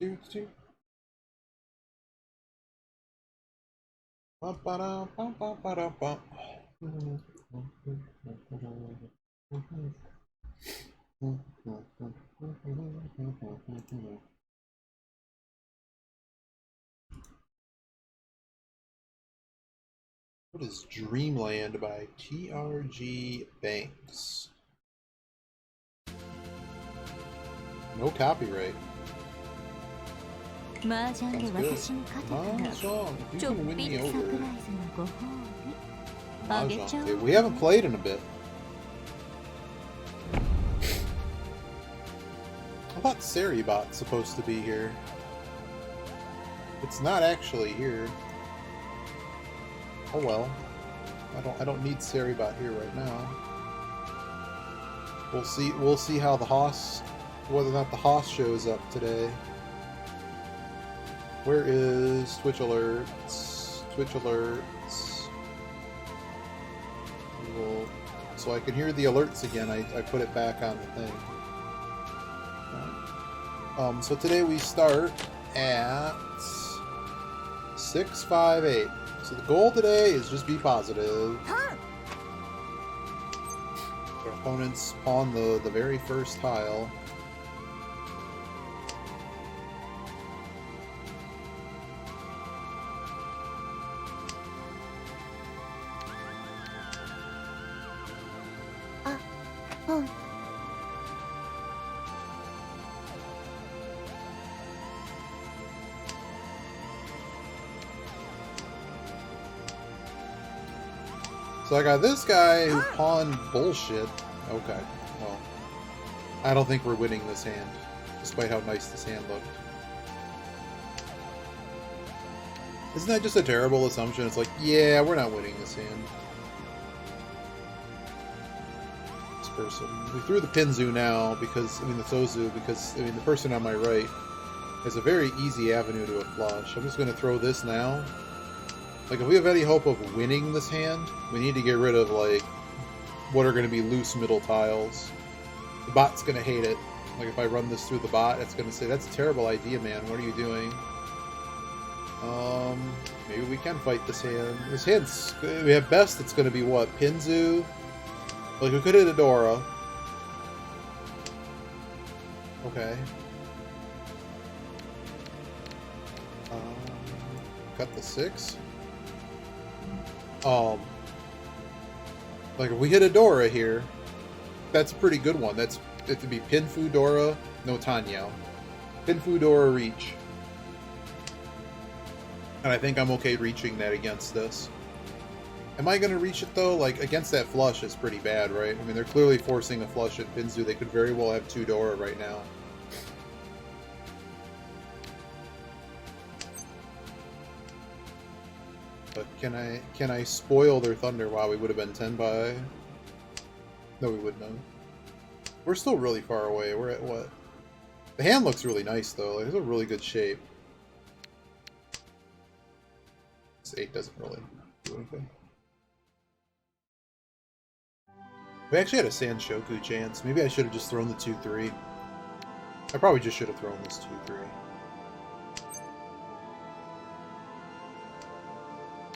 Do, do. Ba, ba, da, ba, ba, ba, da, ba. What is Dreamland by TRG Banks? No copyright. Mahjongで Sounds good. 私に勝てたら Mahjong, if ち you ょっ can win ぴ me りサプ over. ライズのご褒美あげちゃ Mahjong. おう We haven't played in a bit. I thought Saribot's supposed to be here. It's not actually here. Oh well. I don't need Saribot here right now. We'll see how the Hoss, whether or not the Hoss shows up today. Where is Twitch alerts? Twitch alerts. So I can hear the alerts again. I put it back on the thing. Right. So today we start at 658. So the goal today is just be positive. Our opponents pawn the very first tile. So I got this guy who pawned bullshit. Okay, well, I don't think we're winning this hand, despite how nice this hand looked. Isn't that just a terrible assumption? It's like, yeah, we're not winning this hand. This person. We threw the Pinzu now because, I mean the Sozu, because, I mean the person on my right has a very easy avenue to a flush. I'm just going to throw this now. Like, if we have any hope of winning this hand, we need to get rid of, like, what are going to be loose middle tiles. The bot's going to hate it. Like, if I run this through the bot, it's going to say, that's a terrible idea, man. What are you doing? Maybe we can fight this hand. This hand's... We have best, it's going to be what? Pinzu? Like, we could hit a Dora. Okay. Cut the 6. Like if we hit a Dora here, that's a pretty good one. It would be Pinfu Dora, no Tanyao. Pinfu Dora reach. And I think I'm okay reaching that against this. Am I going to reach it though? Like against that flush is pretty bad, right? I mean, they're clearly forcing a flush at Pinzu. They could very well have 2 Dora right now. But can I spoil their thunder? Wow, we would have been 10 by... No, we wouldn't have. We're still really far away. We're at what? The hand looks really nice, though. Like, it's a really good shape. This 8 doesn't really do anything. We actually had a Sanshoku chance. Maybe I should have just thrown the 2-3. I probably just should have thrown this 2-3.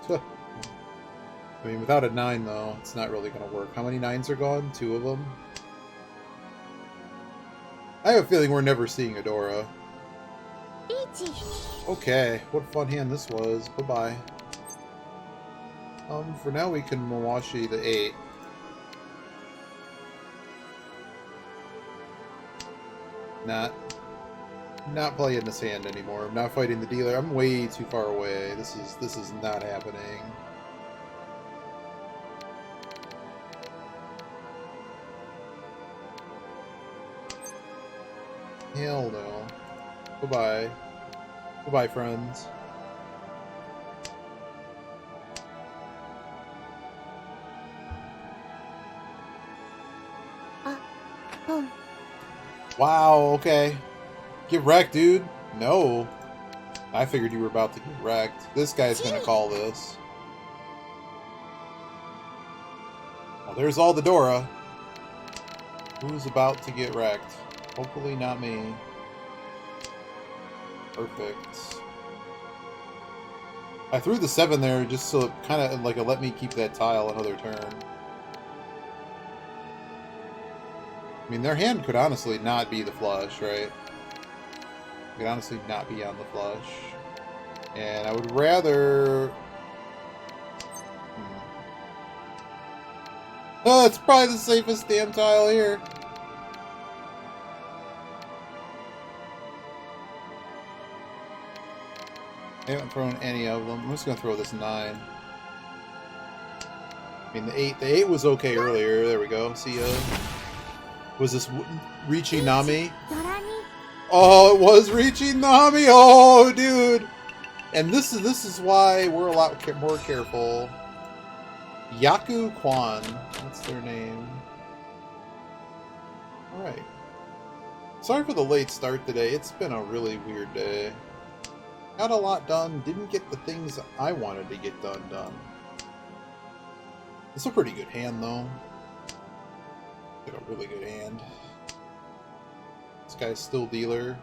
I mean, without a 9, though, it's not really going to work. How many 9s are gone? 2 of them? I have a feeling we're never seeing a Dora. Okay, what a fun hand this was. Bye-bye. For now we can Mawashi the 8. Not playing this hand anymore. I'm not fighting the dealer. I'm way too far away. This is not happening. Hell no. Goodbye. Goodbye, friends. Wow, okay. Get wrecked, dude. No. I figured you were about to get wrecked. This guy's gonna call this. Well, there's all the Dora. Who's about to get wrecked? Hopefully not me. Perfect. I threw the 7 there just so it kind of like it let me keep that tile another turn. I mean, their hand could honestly not be the flush, right? It could honestly not be on the flush. And I would rather... Oh, it's probably the safest damn tile here. I haven't thrown any of them. I'm just going to throw this 9. I mean, the 8. The 8 was okay earlier. There we go. See ya. Was this Richi Nami? Oh, it was Richi Nami. Oh, dude. And this is why we're a lot more careful. Yaku Kwan. That's their name. Alright. Sorry for the late start today. It's been a really weird day. Got a lot done. Didn't get the things I wanted to get done. It's a pretty good hand, though. Got a really good hand. This guy's still dealer.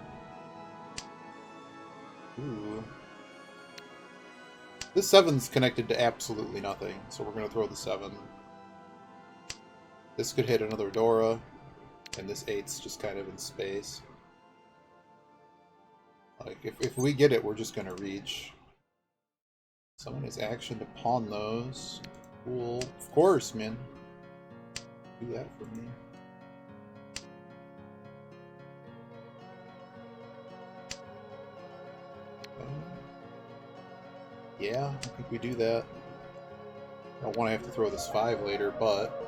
Ooh. This 7's connected to absolutely nothing, so we're going to throw the 7. This could hit another Dora, and this 8's just kind of in space. Like, if we get it, we're just going to reach. Someone has action to pawn those. Cool. Of course, man. Do that for me. Yeah, I think we do that. I don't want to have to throw this 5 later, but...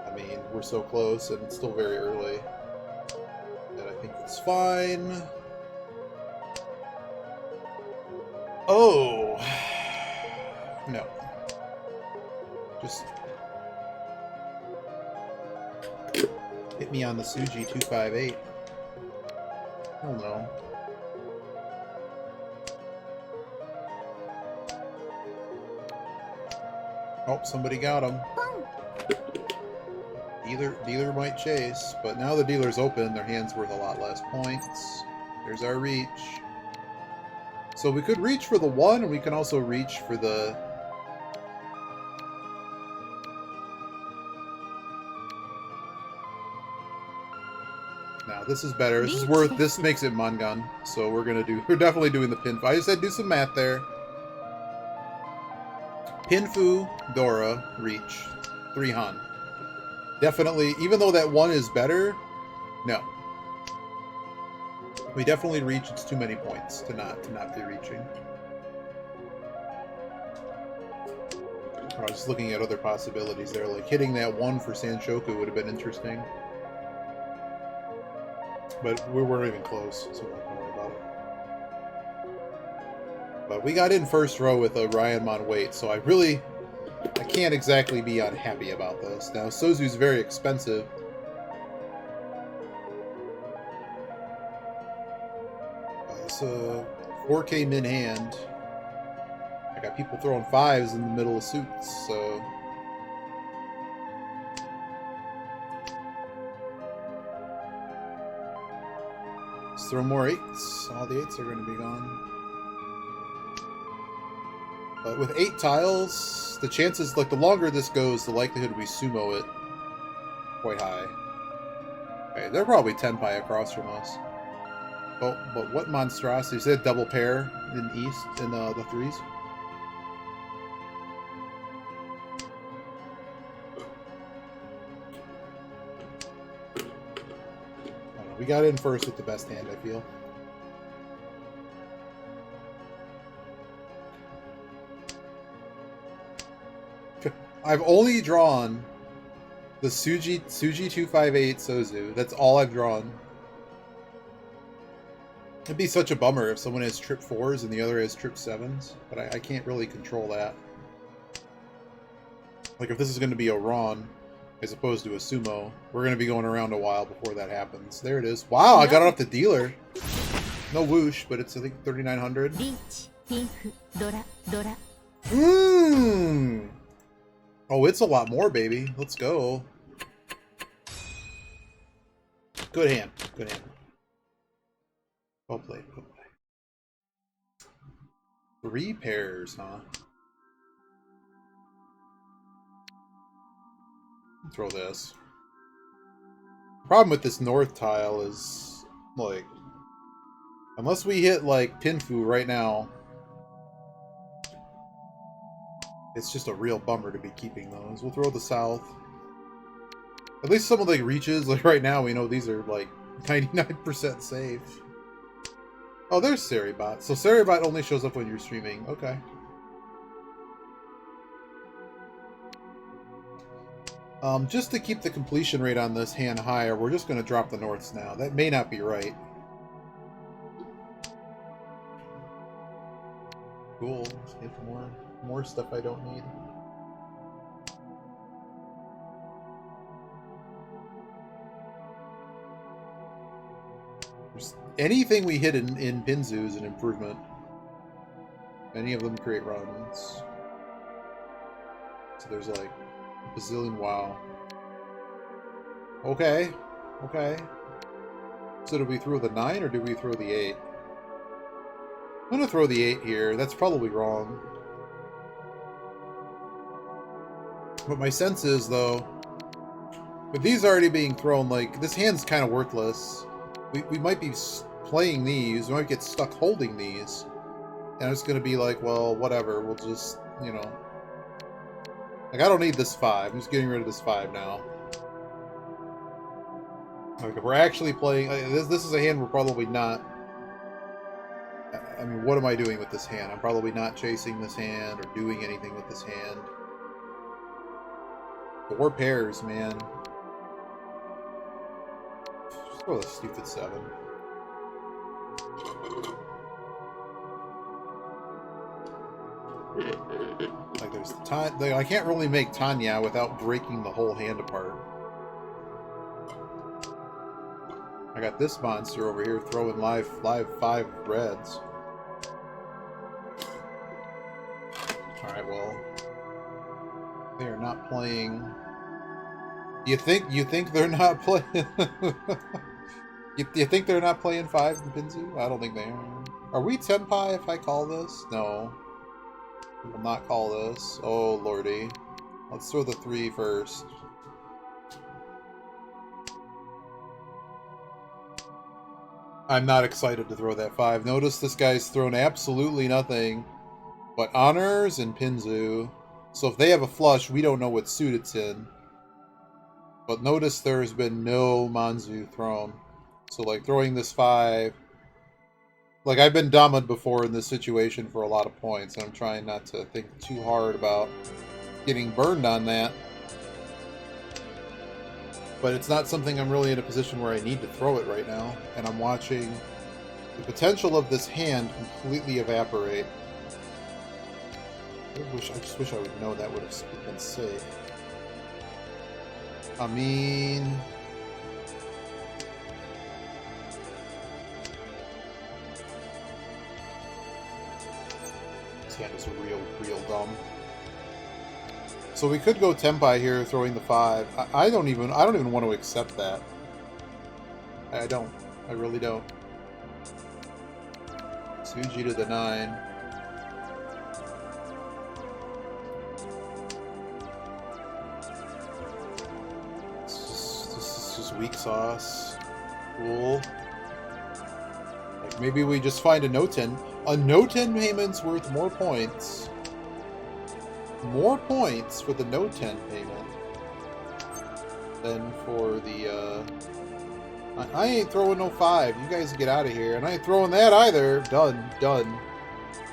I mean, we're so close, and it's still very early. That I think it's fine. Oh! No. Just... hit me on the Suji 258. Hell no. Oh, somebody got him. Dealer might chase, but now the dealer's open, their hand's worth a lot less points. There's our reach. So we could reach for the 1, and we can also reach for the... Now, this is better. This is worth... This makes it Mangan, so we're definitely doing the pin. I just said do some math there. Pinfu, Dora, reach. 3 Han. Definitely, even though that 1 is better, no. We definitely reach, it's too many points to not be reaching. I was just looking at other possibilities there, like hitting that 1 for Sanshoku would have been interesting. But we weren't even close, so we're not going to worry about it. But we got in first row with a Ryanmon weight, so I can't exactly be unhappy about this. Now, Sozu's very expensive. It's a 4K min hand. I got people throwing 5s in the middle of suits, so... Let's throw more 8s. All the 8s are going to be gone. But with 8 tiles, the chances, like, the longer this goes, the likelihood we sumo it quite high. Okay, they're probably 10 pi across from us. Oh, but what monstrosity? Is that double pair in east, in the 3s? I don't know, we got in first with the best hand, I feel. I've only drawn the Suji 258 Sozu. That's all I've drawn. It'd be such a bummer if someone has trip 4s and the other has trip 7s, but I can't really control that. Like, if this is going to be a Ron as opposed to a Sumo, we're going to be going around a while before that happens. There it is. Wow, I got it off the dealer. No whoosh, but it's, I think, 3,900. Mmm! Oh, it's a lot more, baby. Let's go. Good hand. Good hand. Well played. Well played. 3 pairs, huh? Throw this. Problem with this north tile is, like, unless we hit, like, Pinfu right now, it's just a real bummer to be keeping those. We'll throw the south. At least some of the reaches, like right now, we know these are, like, 99% safe. Oh, there's Seribot. So Seribot only shows up when you're streaming. Okay. Just to keep the completion rate on this hand higher, we're just going to drop the norths now. That may not be right. Cool. Let's get more stuff I don't need. Anything we hit in Pinzu is an improvement. Many of them create runs. So there's like a bazillion. Wow. Okay. Okay. So did we throw the 9 or did we throw the 8? I'm going to throw the 8 here. That's probably wrong. But my sense is, though, with these already being thrown, like, this hand's kind of worthless. We might be playing these. We might get stuck holding these. And it's going to be like, well, whatever. We'll just, you know. Like, I don't need this 5. I'm just getting rid of this 5 now. Like, if we're actually playing... This is a hand we're probably not... I mean, what am I doing with this hand? I'm probably not chasing this hand or doing anything with this hand. 4 pairs, man. Just throw a stupid 7. Like, there's the I can't really make Tanya without breaking the whole hand apart. I got this monster over here throwing live 5 reds. Alright, well. They are not playing. You think they're not playing you think they're not playing 5 in Pinzu? I don't think they are. Are we Tenpai if I call this? No. We will not call this. Oh lordy. Let's throw the 3 first. I'm not excited to throw that 5. Notice this guy's thrown absolutely nothing but honors and Pinzu. So if they have a flush, we don't know what suit it's in. But notice there's been no Manzu thrown. So like throwing this 5... Like, I've been Dama'd before in this situation for a lot of points, and I'm trying not to think too hard about getting burned on that. But it's not something I'm really in a position where I need to throw it right now, and I'm watching the potential of this hand completely evaporate. I just wish I would know that would have been safe. I mean... hand is real dumb. So we could go Tenpai here, throwing the 5. I don't even want to accept that. I don't. I really don't. Tsuji to the 9. This is just weak sauce. Cool. Like maybe we just find a no-10. A no-10 payment's worth more points. More points for the no-10 payment than for the, I ain't throwing no 5. You guys get out of here. And I ain't throwing that either. Done. Done.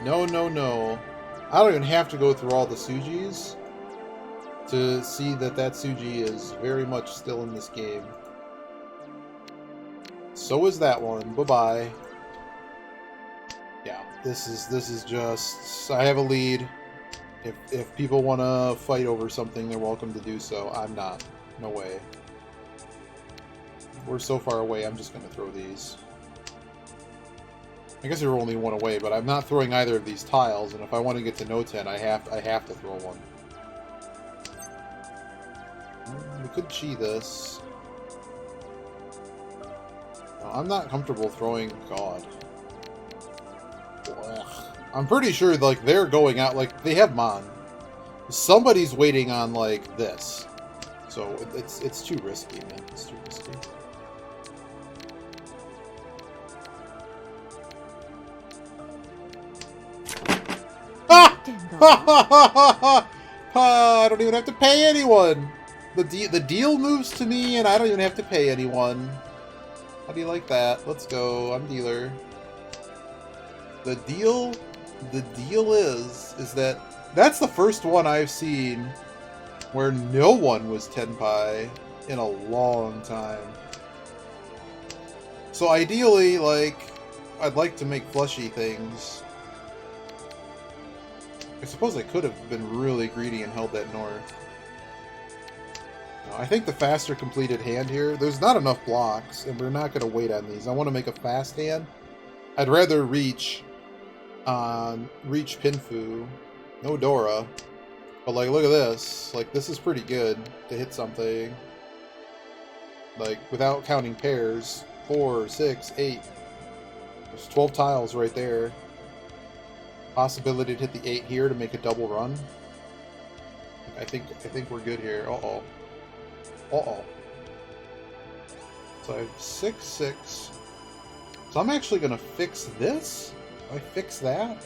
No, no, no. I don't even have to go through all the Sujis to see that that Suji is very much still in this game. So is that one. Bye-bye. Yeah, this is just... I have a lead. If people want to fight over something, they're welcome to do so. I'm not. No way. We're so far away, I'm just going to throw these. I guess we're only 1 away, but I'm not throwing either of these tiles, and if I want to get to no 10, I have to throw one. We could chi this. No, I'm not comfortable throwing... God. Ugh. I'm pretty sure, like, they're going out, like, they have Mon. Somebody's waiting on, like, this. So, it's too risky, man. It's too risky. Ah! I don't even have to pay anyone! The deal moves to me, and I don't even have to pay anyone. How do you like that? Let's go. I'm dealer. The deal is that that's the first one I've seen where no one was Tenpai in a long time. So ideally, like, I'd like to make fleshy things. I suppose I could have been really greedy and held that north. No, I think the faster completed hand here, there's not enough blocks, and we're not going to wait on these. I want to make a fast hand. I'd rather reach Pinfu. No Dora. But, like, look at this. Like, this is pretty good to hit something. Like, without counting pairs. 4, 6, 8. There's 12 tiles right there. Possibility to hit the 8 here to make a double run. I think we're good here. Uh-oh. Uh-oh. So I have 6, 6. So I'm actually going to fix this? Do I fix that?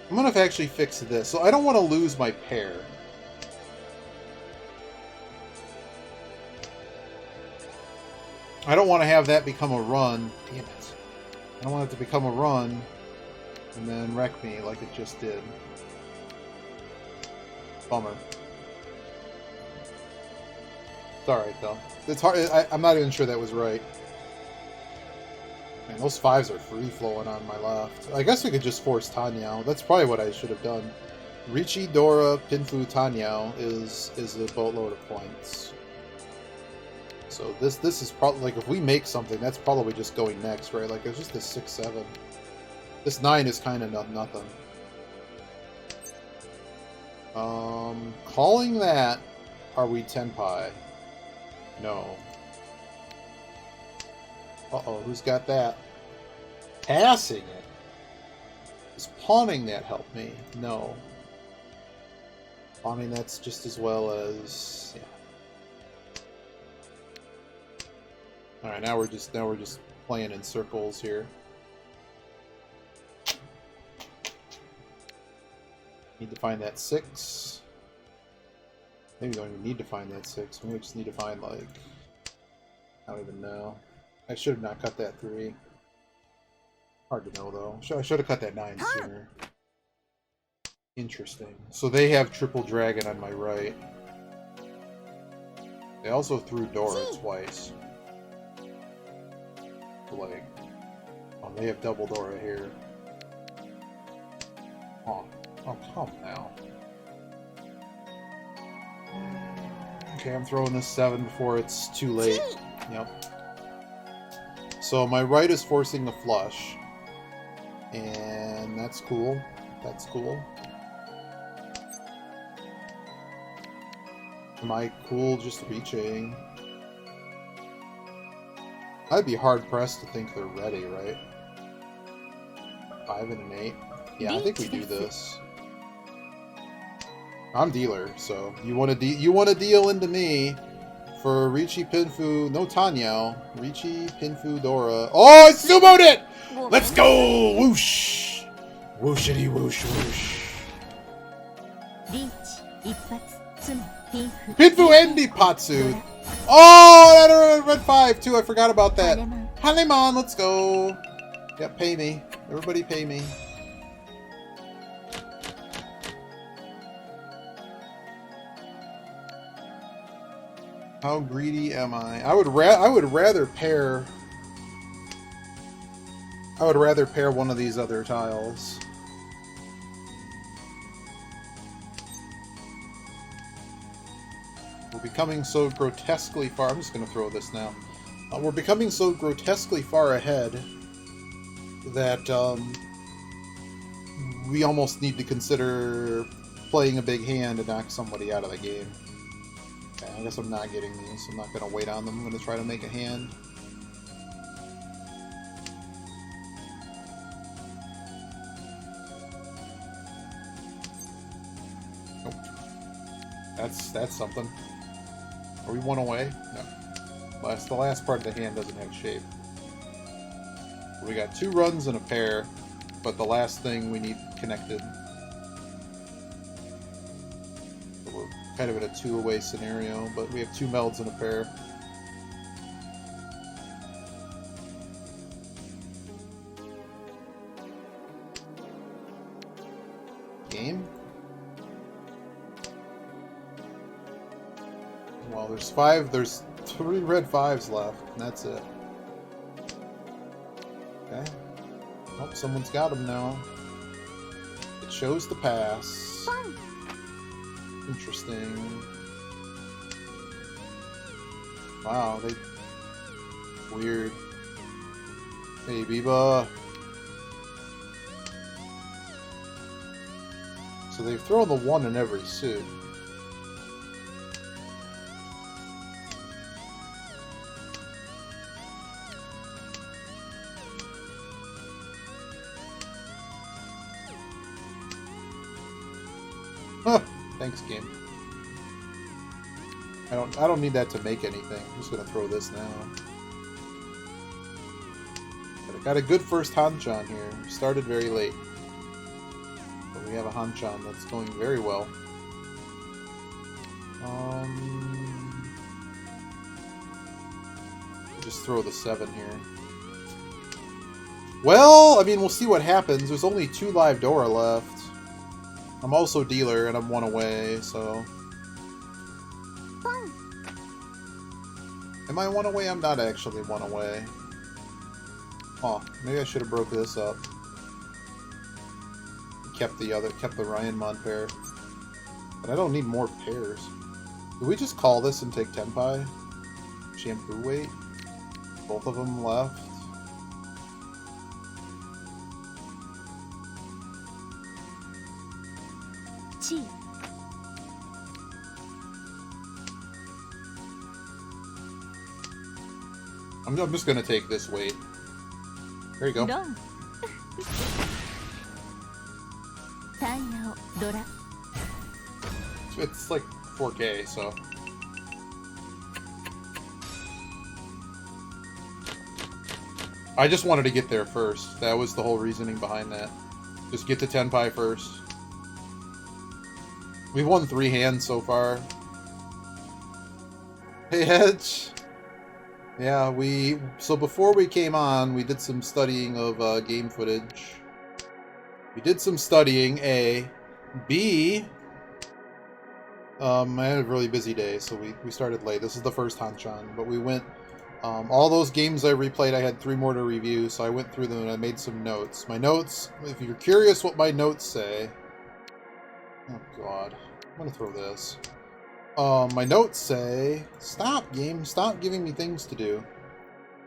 I'm going to actually fix this. So I don't want to lose my pair. I don't want to have that become a run. Damn it. I don't want it to become a run and then wreck me like it just did. Bummer. It's alright, though. It's hard. I'm not even sure that was right. Man, those 5s are free-flowing on my left. I guess we could just force Tanyao. That's probably what I should have done. Richi, Dora, Pinfu, Tanyao is the boatload of points. So this is probably, like, if we make something, that's probably just going next, right? Like, it's just this 6, 7. This 9 is kind of nothing. Calling that, are we Tenpai? No. Uh-oh, who's got that? Passing it. Is pawning that help me? No. Pawning that's just as well as... Yeah. Alright, now we're just playing in circles here. Need to find that 6. Maybe we don't even need to find that 6. Maybe we just need to find, like... I don't even know. I should have not cut that 3. Hard to know, though. I should have cut that 9 sooner. Interesting. So they have triple dragon on my right. They also threw Dora twice. Like, oh, they have double Dora here. Oh, come now. Okay, I'm throwing this 7 before it's too late. Yep. So my right is forcing the flush. And that's cool. That's cool. Am I cool just reaching? I'd be hard-pressed to think they're ready, right? 5 and an 8. Yeah, I think we do this. I'm dealer, so you want to deal into me for Richi, Pinfu, no Tanyao. Richi, Pinfu, Dora. Oh, I sumoed it! Let's go! Whoosh! Whooshity whoosh whoosh. Pinfu and Nipatsu. Oh, that red 5 too. I forgot about that. Hanemon, let's go. Yep, pay me. Everybody pay me. How greedy am I? I would rather pair one of these other tiles. We're becoming so grotesquely far. I'm just going to throw this now. We're becoming so grotesquely far ahead that we almost need to consider playing a big hand to knock somebody out of the game. Okay, I guess I'm not getting these. I'm not going to wait on them. I'm going to try to make a hand. That's something. Are we one away? No. The last part of the hand doesn't have shape. We got 2 runs and a pair, but the last thing we need connected. So we're kind of in a 2-away scenario, but we have 2 melds and a pair. Game? Well, there's 3 red 5s left, and that's it. Okay. Oh, someone's got them now. It shows the pass. Interesting. Wow, weird. Hey, Biba. So they've thrown the 1 in every suit. Huh. Thanks, game. I don't need that to make anything. I'm just gonna throw this now. But I got a good first Hanchan here. Started very late. But we have a Hanchan that's going very well. Just throw the 7 here. Well, I mean, we'll see what happens. There's only 2 live Dora left. I'm also dealer, and I'm 1 away, so... Am I 1 away? I'm not actually 1 away. Oh, maybe I should have broke this up. Kept the Ryanmon pair. But I don't need more pairs. Do we just call this and take Tenpai? Shampoo weight? Both of them left. I'm just gonna take this weight. There you go. It's like 4K, so... I just wanted to get there first. That was the whole reasoning behind that. Just get to Tenpai first. We've won 3 hands so far. Hey, Hedge! Yeah, so before we came on, we did some studying of game footage. We did some studying, A. B, I had a really busy day, so we started late. This is the first Hanchan, but we went... all those games I replayed, I had 3 more to review, so I went through them and I made some notes. My notes, if you're curious what my notes say... Oh, God. I'm gonna throw this. My notes say... Stop, game. Stop giving me things to do.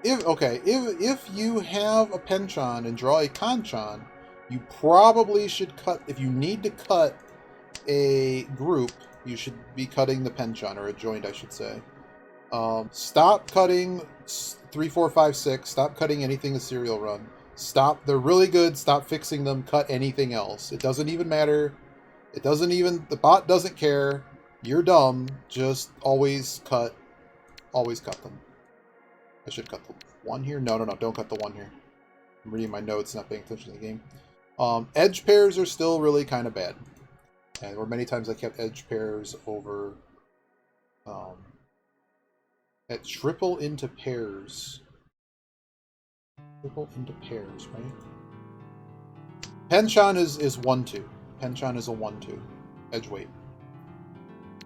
If you have a Penchon and draw a Kanchan, you probably should cut... If you need to cut a group, you should be cutting the Penchon, or a joint, I should say. Stop cutting 3, 4, 5, 6. Stop cutting anything a serial run. Stop. They're really good. Stop fixing them. Cut anything else. It doesn't even matter. It doesn't even... The bot doesn't care. You're dumb. Just always cut. Always cut them. I should cut the 1 here. No. Don't cut the 1 here. I'm reading my notes, not paying attention to the game. Edge pairs are still really kind of bad. And there were many times I kept edge pairs over... at triple into pairs. Triple into pairs, right? Penchon is 1-2. Penchon is a 1-2. Edge weight.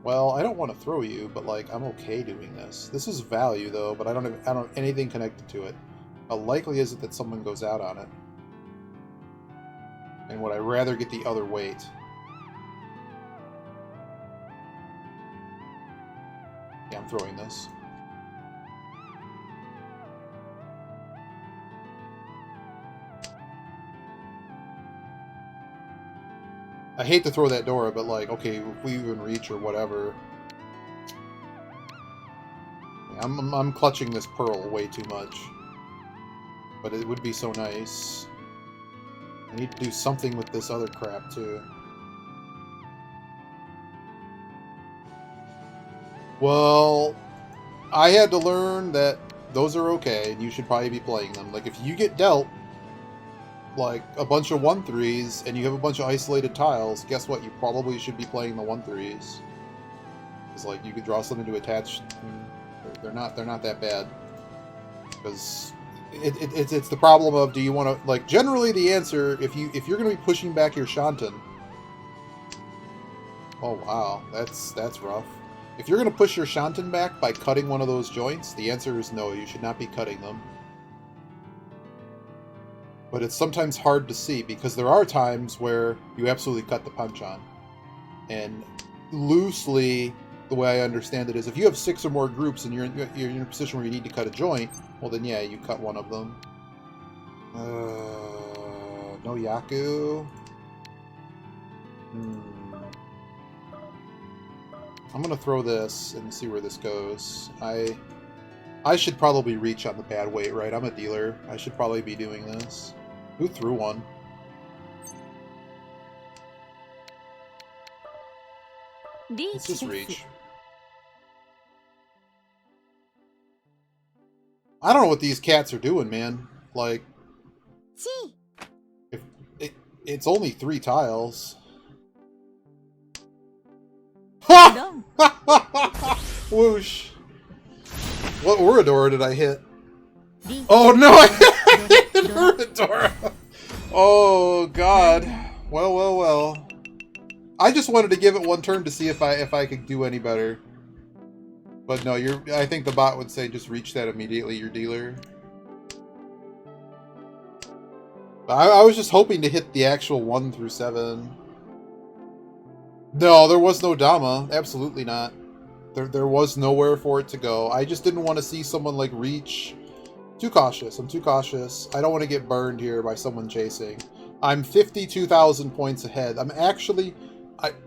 Well, I don't want to throw you, but like I'm okay doing this. This is value though, but I don't have anything connected to it. How likely is it that someone goes out on it? And would I rather get the other weight? Yeah, I'm throwing this. I hate to throw that Dora, but like, okay, if we even reach or whatever. Yeah, I'm clutching this Pearl way too much. But it would be so nice. I need to do something with this other crap, too. Well, I had to learn that those are okay, and you should probably be playing them. Like, if you get dealt, like, a bunch of 1-3s, and you have a bunch of isolated tiles, guess what? You probably should be playing the 1-3s. Because, like, you could draw something to attach. I mean, they're not that bad. Because it's the problem of, do you want to, like, generally the answer, if you're going to be pushing back your Shantan. Oh, wow. That's rough. If you're going to push your Shantan back by cutting one of those joints, the answer is no, you should not be cutting them. But it's sometimes hard to see, because there are times where you absolutely cut the punch on. And loosely, the way I understand it is, if you have 6 or more groups and you're in a position where you need to cut a joint, well then yeah, you cut one of them. No Yaku. I'm gonna throw this and see where this goes. I should probably reach on the bad weight, right? I'm a dealer. I should probably be doing this. Who threw one? Let's just reach. I don't know what these cats are doing, man. Like, if it's only 3 tiles. Whoosh. What Oradora did I hit? Oh no, I hit Oradora! Oh god. Well. I just wanted to give it one turn to see if I could do any better. But no, I think the bot would say just reach that immediately, your dealer. But I was just hoping to hit the actual 1 through 7. No, there was no Dama. Absolutely not. There was nowhere for it to go. I just didn't want to see someone, like, reach. Too cautious. I'm too cautious. I don't want to get burned here by someone chasing. I'm 52,000 points ahead. I'm actually...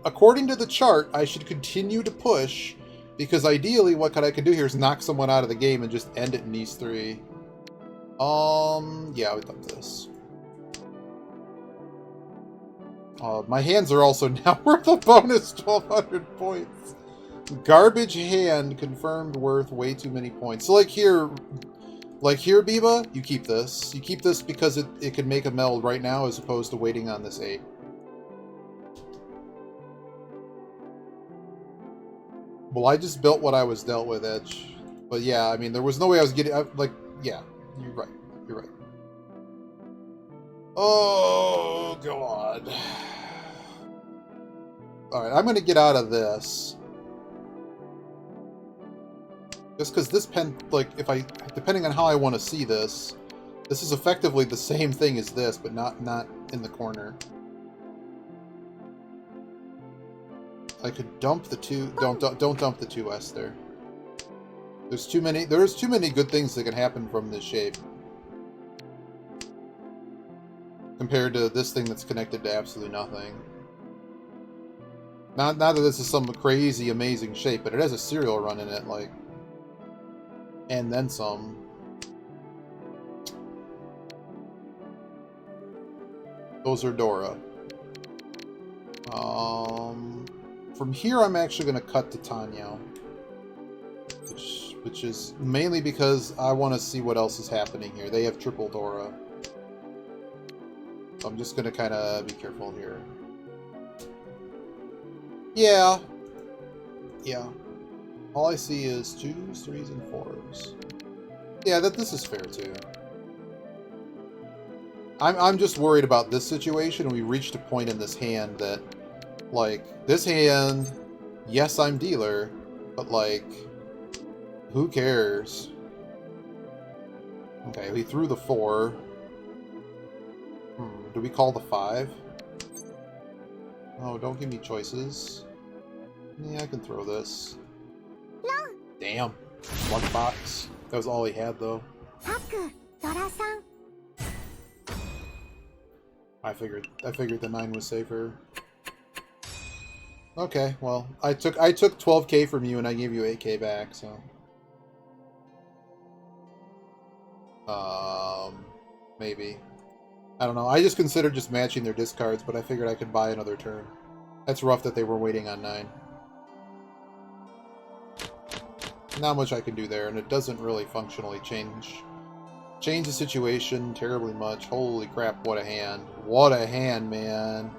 according to the chart, I should continue to push, because ideally what I could do here is knock someone out of the game and just end it in these 3. Yeah, I would dump this. My hands are also now worth a bonus 1,200 points. Garbage hand confirmed worth way too many points. So like here, Biba, you keep this. You keep this because it can make a meld right now as opposed to waiting on this 8. Well, I just built what I was dealt with, Edge. But yeah, I mean, there was no way I was getting... yeah, you're right. You're right. Oh, God. Alright, I'm going to get out of this. Just because this pen, like, depending on how I want to see this, this is effectively the same thing as this, but not in the corner. I could dump the 2. Don't dump the 2S there. There's too many good things that can happen from this shape. Compared to this thing that's connected to absolutely nothing. Not that this is some crazy amazing shape, but it has a serial run in it, like, and then some. Those are Dora. From here, I'm actually going to cut to Tanya, which is mainly because I want to see what else is happening here. They have triple Dora, so I'm just going to kind of be careful here. Yeah. All I see is 2s, 3s, and 4s. Yeah, this is fair too. I'm just worried about this situation. We reached a point in this hand that, like, this hand, yes, I'm dealer, but, like, who cares? Okay, we threw the 4. Do we call the 5? Oh, don't give me choices. Yeah, I can throw this. No. Damn. Luck box. That was all he had, though. I figured the 9 was safer. Okay, well, I took 12k from you and I gave you 8k back, so. Maybe. I don't know. I just considered just matching their discards, but I figured I could buy another turn. That's rough that they were waiting on 9. not much I can do there, and it doesn't really functionally change the situation terribly much. Holy crap, what a hand. What a hand, man.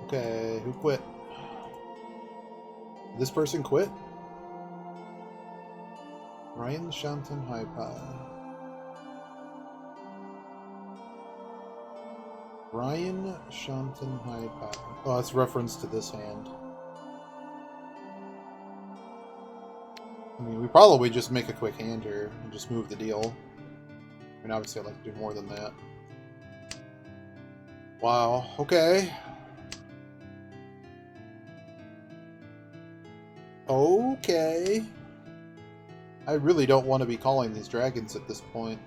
Okay, who quit? This person quit? Ryan Shanton High Pie. Ryan Shanton High Pie. Oh, that's reference to this hand. I mean, we probably just make a quick hand here and just move the deal. I mean, obviously I'd like to do more than that. Wow, okay. Okay. I really don't want to be calling these dragons at this point.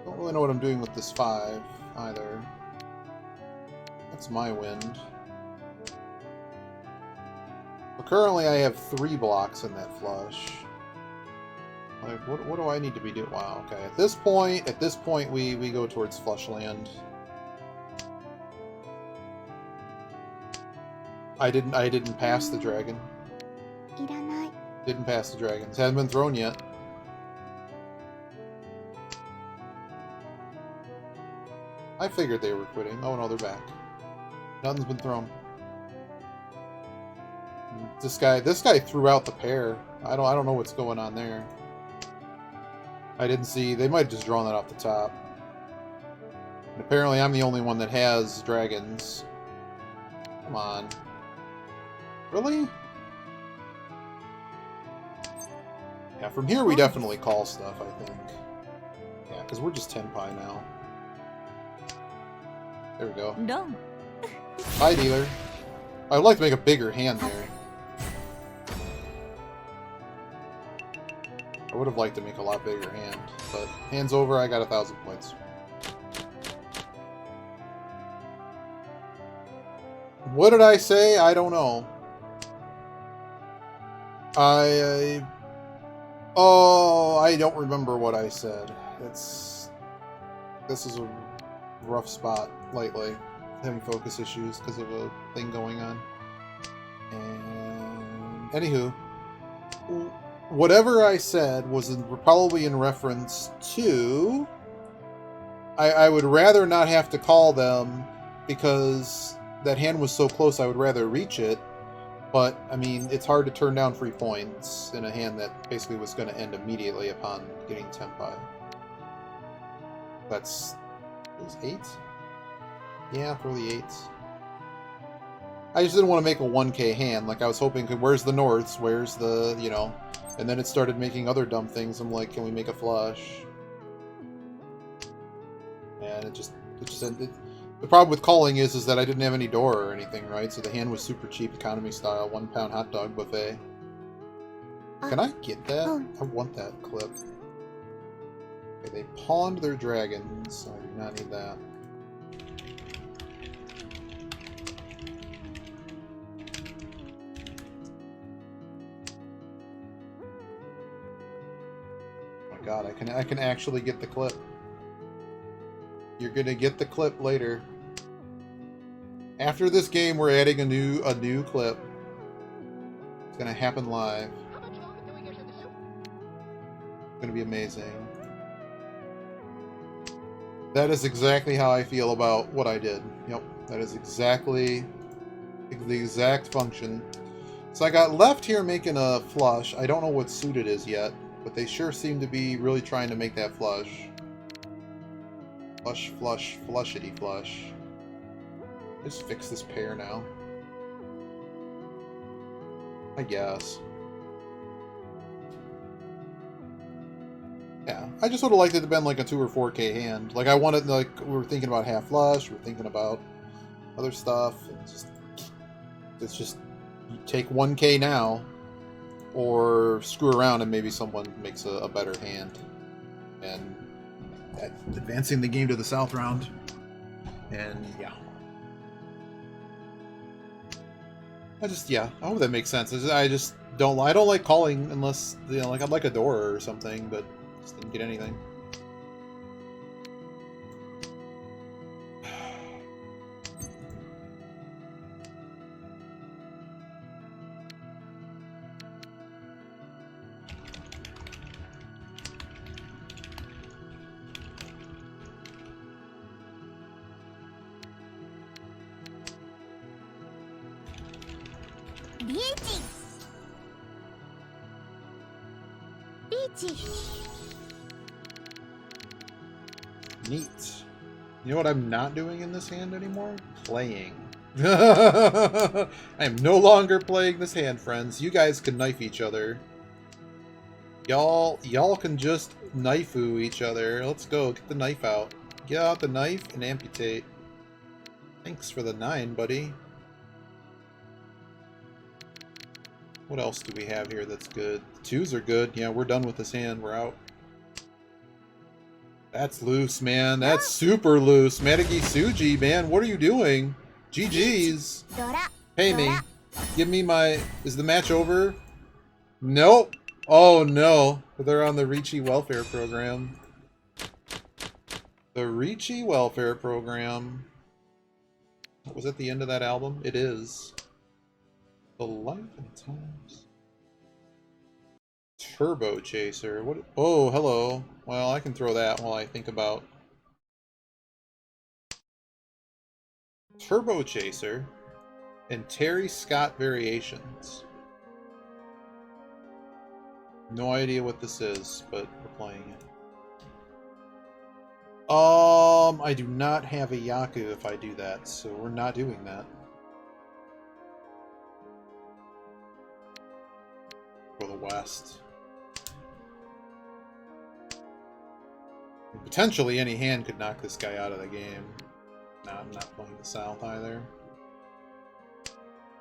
Don't really know what I'm doing with this 5 either. That's my wind. But currently I have 3 blocks in that flush. Like, what do I need to be doing? Wow, okay. At this point we go towards flush land. I didn't pass the dragon. Didn't pass the dragons. Hasn't been thrown yet. I figured they were quitting. Oh no, they're back. Nothing's been thrown. This guy threw out the pair. I don't know what's going on there. I didn't see. They might have just drawn that off the top. And apparently I'm the only one that has dragons. Come on. Really? Yeah, from here we definitely call stuff, I think. Yeah, because we're just 10 pie now. There we go. Hi, dealer. I would like to make a bigger hand there. I would have liked to make a lot bigger hand, but hand's over, I got 1,000 points. What did I say? I don't know. Oh, I don't remember what I said. This is a rough spot lately. Having focus issues because of a thing going on. And anywho, whatever I said was probably in reference to I would rather not have to call them because that hand was so close I would rather reach it. But, I mean, it's hard to turn down 3 points in a hand that basically was going to end immediately upon getting Tempai. That's... it was 8? Yeah, throw the 8s. I just didn't want to make a 1k hand. Like, I was hoping, where's the Norths? Where's the, you know... And then it started making other dumb things. I'm like, can we make a flush? And it just ended... The problem with calling is that I didn't have any door or anything, right? So the hand was super cheap, economy style, 1 pound hot dog buffet. Can I get that? I want that clip. Okay, they pawned their dragons. I do not need that. Oh my god, I can actually get the clip. You're gonna get the clip later. After this game, we're adding a new clip. It's gonna happen live. It's gonna be amazing. That is exactly how I feel about what I did. Yep, that is exactly the exact function. So I got left here making a flush. I don't know what suit it is yet, but they sure seem to be really trying to make that flush. Flush, flush, flushity flush. Just fix this pair now. I guess. Yeah, I just would have liked it to have been like a 2 or 4k hand. Like, I wanted, like, we were thinking about half flush, we were thinking about other stuff. And it's just, you take 1k now, or screw around and maybe someone makes a better hand. And advancing the game to the South round. And, yeah. I hope that makes sense. I just don't like calling unless, you know, like, I'd like a door or something, but just didn't get anything. リーチリーチ Neat. You know what I'm not doing in this hand anymore? Playing. I am no longer playing this hand, friends. You guys can knife each other. Y'all can just knife-oo each other. Let's go. Get the knife out. Get out the knife and amputate. Thanks for the 9, buddy. What else do we have here that's good? The 2s are good. Yeah, we're done with this hand. We're out. That's loose, man. That's super loose. Madagi Suji, man. What are you doing? GG's. Pay me. Give me my... Is the match over? Nope. Oh, no. They're on the Ricci Welfare Program. The Ricci Welfare Program. Was it the end of that album? It is. The Life and Times. Turbo Chaser. What? Oh, hello. Well, I can throw that while I think about... Turbo Chaser and Terry Scott Variations. No idea what this is, but we're playing it. I do not have a Yaku if I do that, so we're not doing that. Go the West. And potentially any hand could knock this guy out of the game. No, I'm not playing the South either.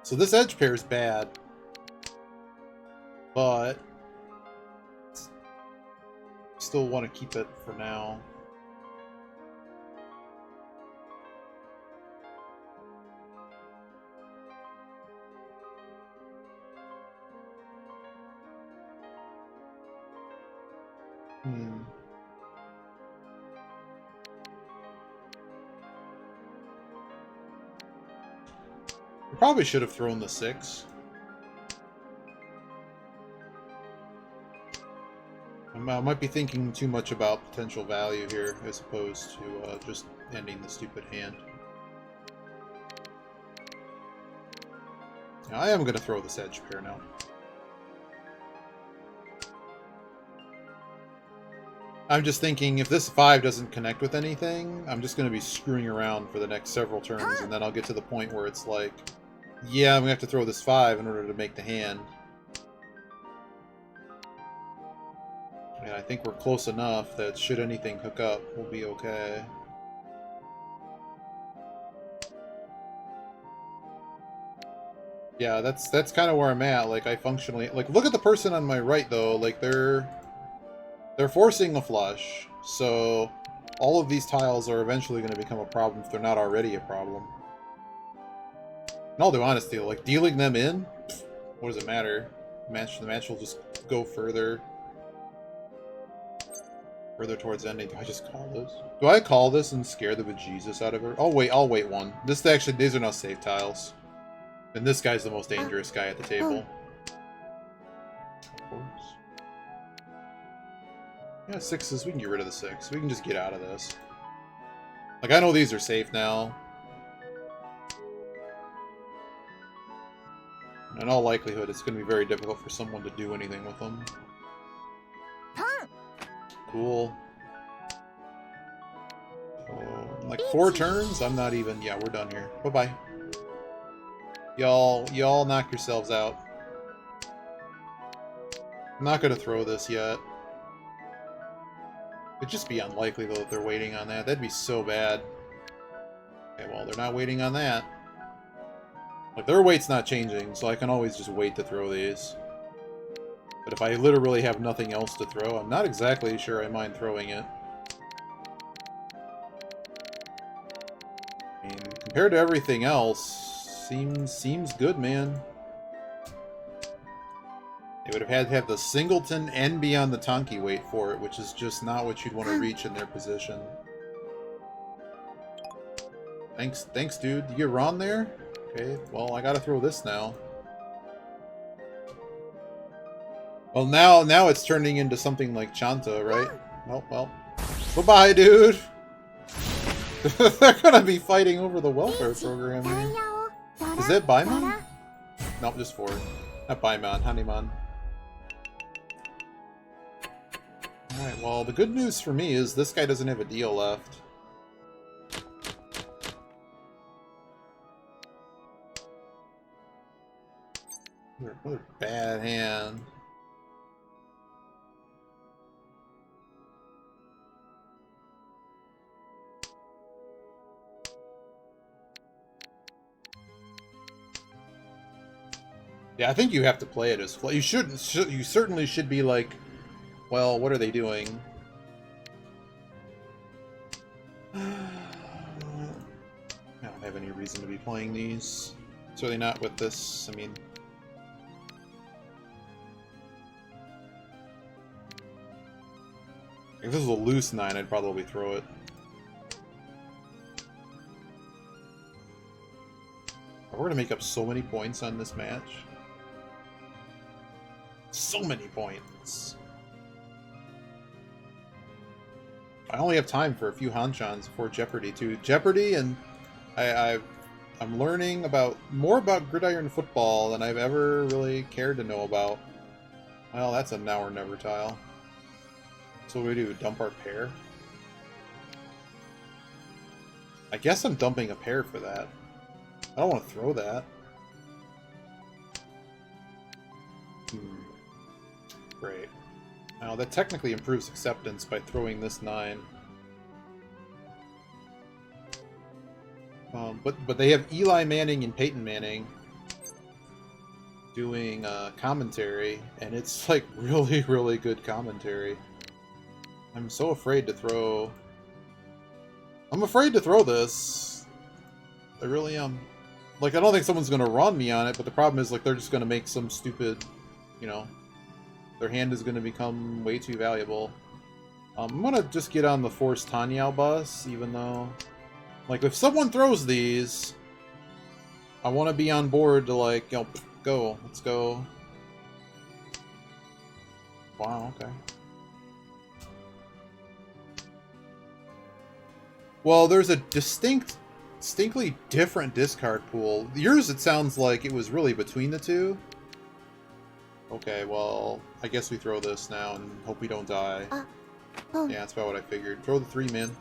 So this edge pair is bad. But still want to keep it for now. I probably should have thrown the 6. I might be thinking too much about potential value here as opposed to just ending the stupid hand. Now, I am going to throw this edge pair now. I'm just thinking if this 5 doesn't connect with anything, I'm just going to be screwing around for the next several turns, and then I'll get to the point where it's like, yeah, I'm going to have to throw this 5 in order to make the hand. And I think we're close enough that should anything hook up, we'll be okay. Yeah, that's kind of where I'm at. Like, I functionally... Like, look at the person on my right, though. Like, they're forcing a flush, so all of these tiles are eventually going to become a problem if they're not already a problem. In all due honesty, like, dealing them in, what does it matter? The match will just go further towards ending. Do I just call this? Do I call this and scare the bejesus out of her? I'll wait one. This actually, these are now safe tiles. And this guy's the most dangerous guy at the table. Of course. Yeah, 6s. We can get rid of the 6. We can just get out of this. Like, I know these are safe now. In all likelihood, it's going to be very difficult for someone to do anything with them. Cool. Like 4 turns? I'm not even... Yeah, we're done here. Bye-bye. Y'all knock yourselves out. I'm not going to throw this yet. It'd just be unlikely, though, if they're waiting on that. That'd be so bad. Okay, well, they're not waiting on that. Like, their weight's not changing, so I can always just wait to throw these. But if I literally have nothing else to throw, I'm not exactly sure I mind throwing it. I mean, compared to everything else, seems good, man. They would have had to have the Singleton and Beyond the Tonki weight for it, which is just not what you'd want to reach in their position. Thanks, dude. You get Ron there? Okay, well, I gotta throw this now. Well, now it's turning into something like Chanta, right? Well. Bye-bye, dude! They're gonna be fighting over the welfare program here. Is that Baimon? Nope, just 4. Not Paimon, Hanuman. Alright, well, the good news for me is this guy doesn't have a deal left. Another bad hand. Yeah, I think you have to play it as you shouldn't. You certainly should be like, well, what are they doing? I don't have any reason to be playing these. Certainly not with this. I mean, if this was a loose 9, I'd probably throw it. We're gonna make up so many points on this match. So many points. I only have time for a few Hanchans before Jeopardy too. Jeopardy, and I'm learning more about gridiron football than I've ever really cared to know about. Well, that's a now or never tile. So what do we do? Dump our pair? I guess I'm dumping a pair for that. I don't want to throw that. Great. Now that technically improves acceptance by throwing this 9. But they have Eli Manning and Peyton Manning doing commentary, and it's like really, really good commentary. I'm so afraid to throw. I'm afraid to throw this. I really am. Like, I don't think someone's gonna run me on it, but the problem is, like, they're just gonna make some stupid, you know, their hand is gonna become way too valuable. I'm gonna just get on the forced Tanyao bus, even though, like, if someone throws these, I want to be on board to, like, you know, go. Let's go. Wow, okay. Well, there's a distinctly different discard pool. Yours, it sounds like it was really between the two. Okay, well, I guess we throw this now and hope we don't die. Yeah, that's about what I figured. Throw the 3, man.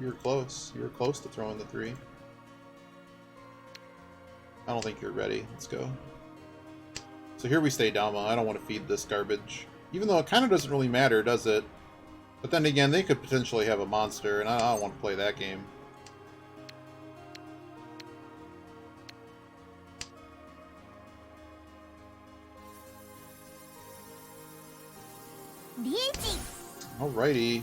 You were close. You were close to throwing the 3. I don't think you're ready. Let's go. So here we stay Dama. I don't want to feed this garbage. Even though it kind of doesn't really matter, does it? But then again, they could potentially have a monster, and I don't want to play that game. Alrighty.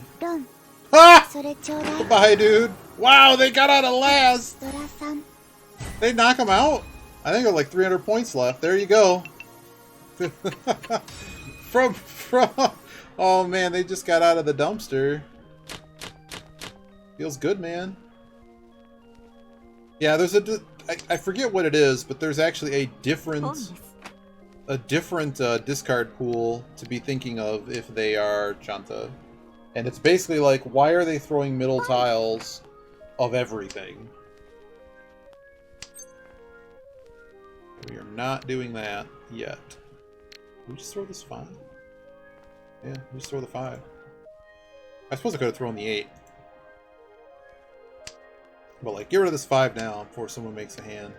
Ah! Goodbye, dude. Wow, they got out of last. They knock him out? I think there are like 300 points left. There you go. from oh man, they just got out of the dumpster. Feels good, man. Yeah, there's I forget what it is, but there's actually a different discard pool to be thinking of if they are Chanta. And it's basically like, why are they throwing middle tiles of everything? We are not doing that yet. Can we just throw this 5? Yeah, we just throw the 5. I suppose I could have thrown the 8. But, like, get rid of this 5 now before someone makes a hand.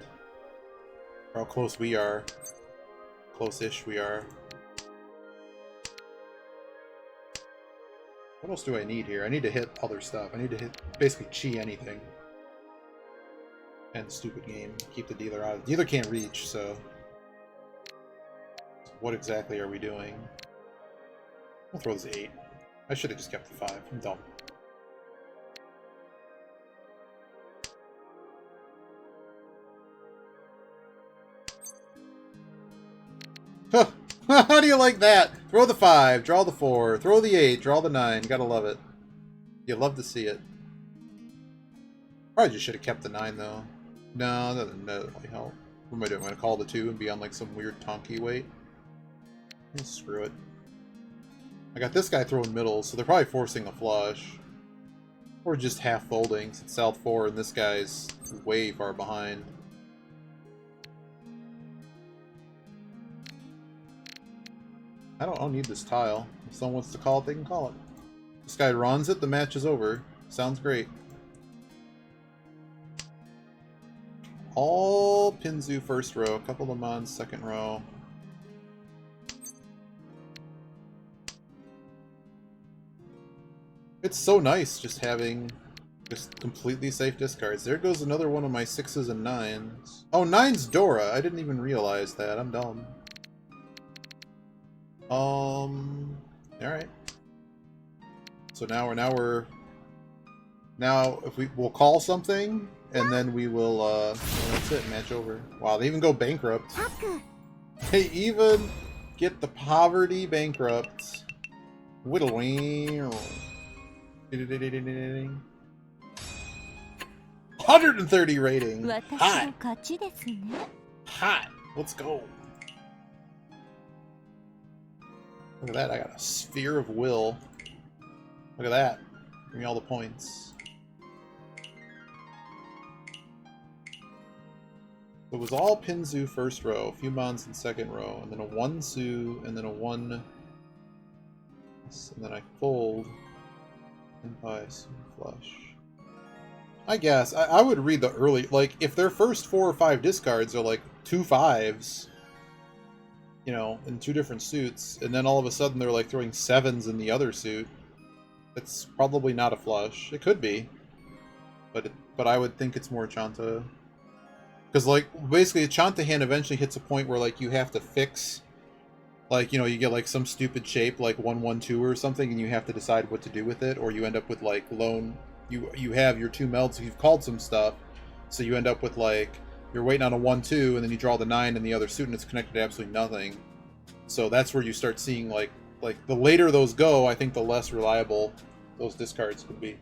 Or how close we are. Close-ish we are. What else do I need here? I need to hit other stuff. I need to hit, basically, chi anything. And stupid game. Keep the dealer out. The dealer can't reach, so... What exactly are we doing? I'll throw this 8. I should have just kept the 5. I'm dumb. How do you like that? Throw the 5, draw the 4, throw the 8, draw the 9. You gotta love it. You love to see it. Probably just should have kept the 9, though. No, that doesn't really help. What am I doing? I'm gonna call the 2 and be on like some weird Tonki weight? Screw it. I got this guy throwing middles, so they're probably forcing a flush. Or just half folding, since South 4 and this guy's way far behind. I don't need this tile. If someone wants to call it, they can call it. This guy runs it, the match is over. Sounds great. All Pinzu first row, a couple of Mons second row. It's so nice just having just completely safe discards. There goes another one of my 6s and 9s. Oh, 9's Dora. I didn't even realize that. I'm dumb. Alright. So now if we'll call something, and then we will, well, that's it, match over. Wow, they even go bankrupt. They even get the poverty bankrupt. Whittling. 130 rating. Hot. Hot. Let's go. Look at that. I got a sphere of will. Look at that. Give me all the points. It was all Pinzu first row, a few Mons in second row, and then a 1 Su, and then a 1. And then I fold. And buy some flush. I guess I would read the early, like, if their first 4 or 5 discards are like 2 5s, you know, in 2 different suits, and then all of a sudden they're like throwing 7s in the other suit, it's probably not a flush. It could be, but I would think it's more Chanta, because like basically a Chanta hand eventually hits a point where like you have to fix. Like, you know, you get like some stupid shape like 1-1-2 or something, and you have to decide what to do with it, or you end up with like lone. You have your 2 melds, you've called some stuff, so you end up with like you're waiting on a 1-2, and then you draw the 9 in the other suit, and it's connected to absolutely nothing. So that's where you start seeing like the later those go, I think the less reliable those discards would be.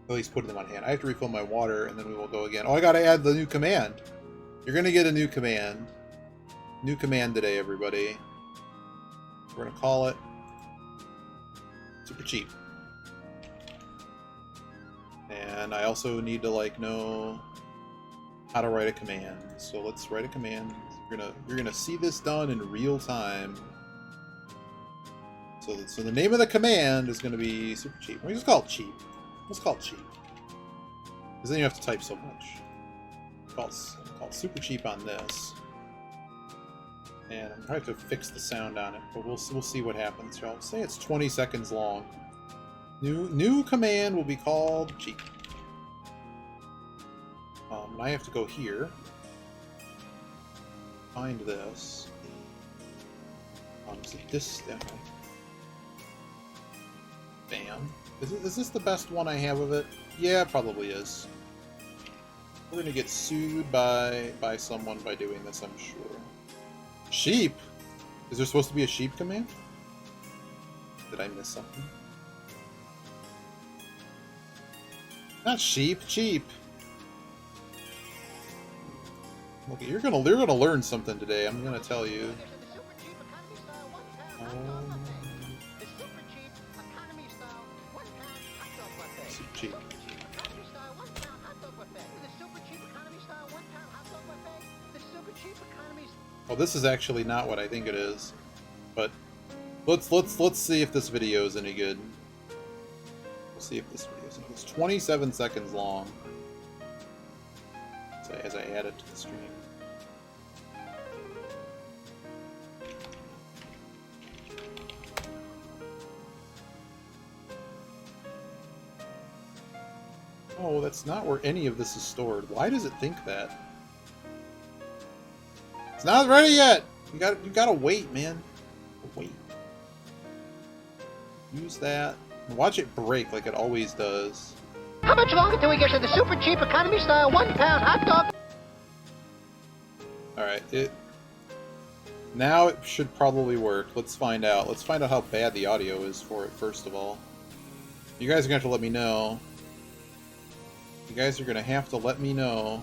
At least putting them on hand. I have to refill my water, and then we will go again. Oh, I gotta add the new command. You're gonna get a new command. New command today, everybody. We're gonna call it Super Cheap. And I also need to like know how to write a command. So let's write a command. You're gonna see this done in real time. So the name of the command is gonna be Super Cheap. We just call it cheap. Let's call it cheap. Because then you have to type so much. Call it Super Cheap on this. And I'm trying to fix the sound on it, but we'll see what happens. Y'all say it's 20 seconds long. New command will be called cheap. And I have to go here. Find this. Is it this? Okay. Bam. Is this the best one I have of it? Yeah, it probably is. We're gonna get sued by someone by doing this, I'm sure. Sheep? Is there supposed to be a sheep command? Did I miss something? Not sheep, cheap. Okay, you're gonna learn something today. I'm gonna tell you. Super cheap. Oh, this is actually not what I think it is, but let's see if this video is any good. We'll see if this video is any good. It's 27 seconds long. So as I add it to the stream. Oh, that's not where any of this is stored. Why does it think that? It's not ready yet! You gotta wait, man. Wait. Use that. Watch it break like it always does. How much longer till we get to the super cheap economy style 1 pound hot dog? Alright, now it should probably work. Let's find out. Let's find out how bad the audio is for it, first of all. You guys are gonna have to let me know. You guys are gonna have to let me know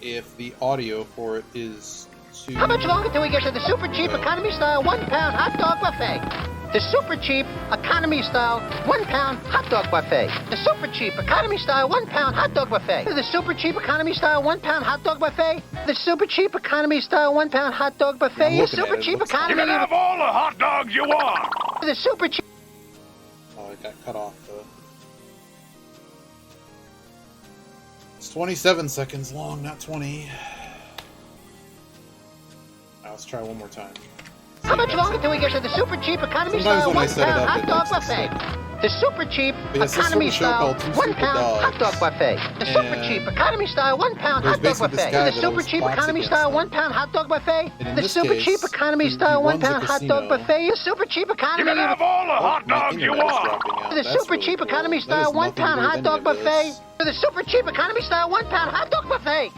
if the audio for it is too... How much longer till we get to the super cheap economy style 1 pound hot dog buffet? The super cheap economy style 1 pound hot dog buffet. The super cheap economy style 1 pound hot dog buffet. The super cheap economy style 1 pound hot dog buffet. The super cheap economy style 1 pound hot dog buffet. The super cheap economy. You can have all the hot dogs you want. The super cheap. Oh, it got cut off though. It's 27 seconds long, not 20. Now let's try one more time. How much longer till we get to the super cheap economy Sometimes style when I 1 set it pound up, hot it dog makes buffet? sense. The super cheap Yes, this economy is a show style called Two 1 Stupid pound hot dog Dogs. buffet. The super And cheap economy style 1 pound there's hot dog basically this buffet. guy The that super always cheap bots economy against style him. 1 pound hot dog buffet. And in The this super case, cheap economy he style 1 runs a pound hot dog casino. buffet. The super cheap You economy. can have all the hot My dogs you internet is want. dropping out. The That's super really cheap cool. economy That style has 1 nothing to pound do with hot any dog of buffet. this. The super cheap economy style 1 pound hot dog buffet.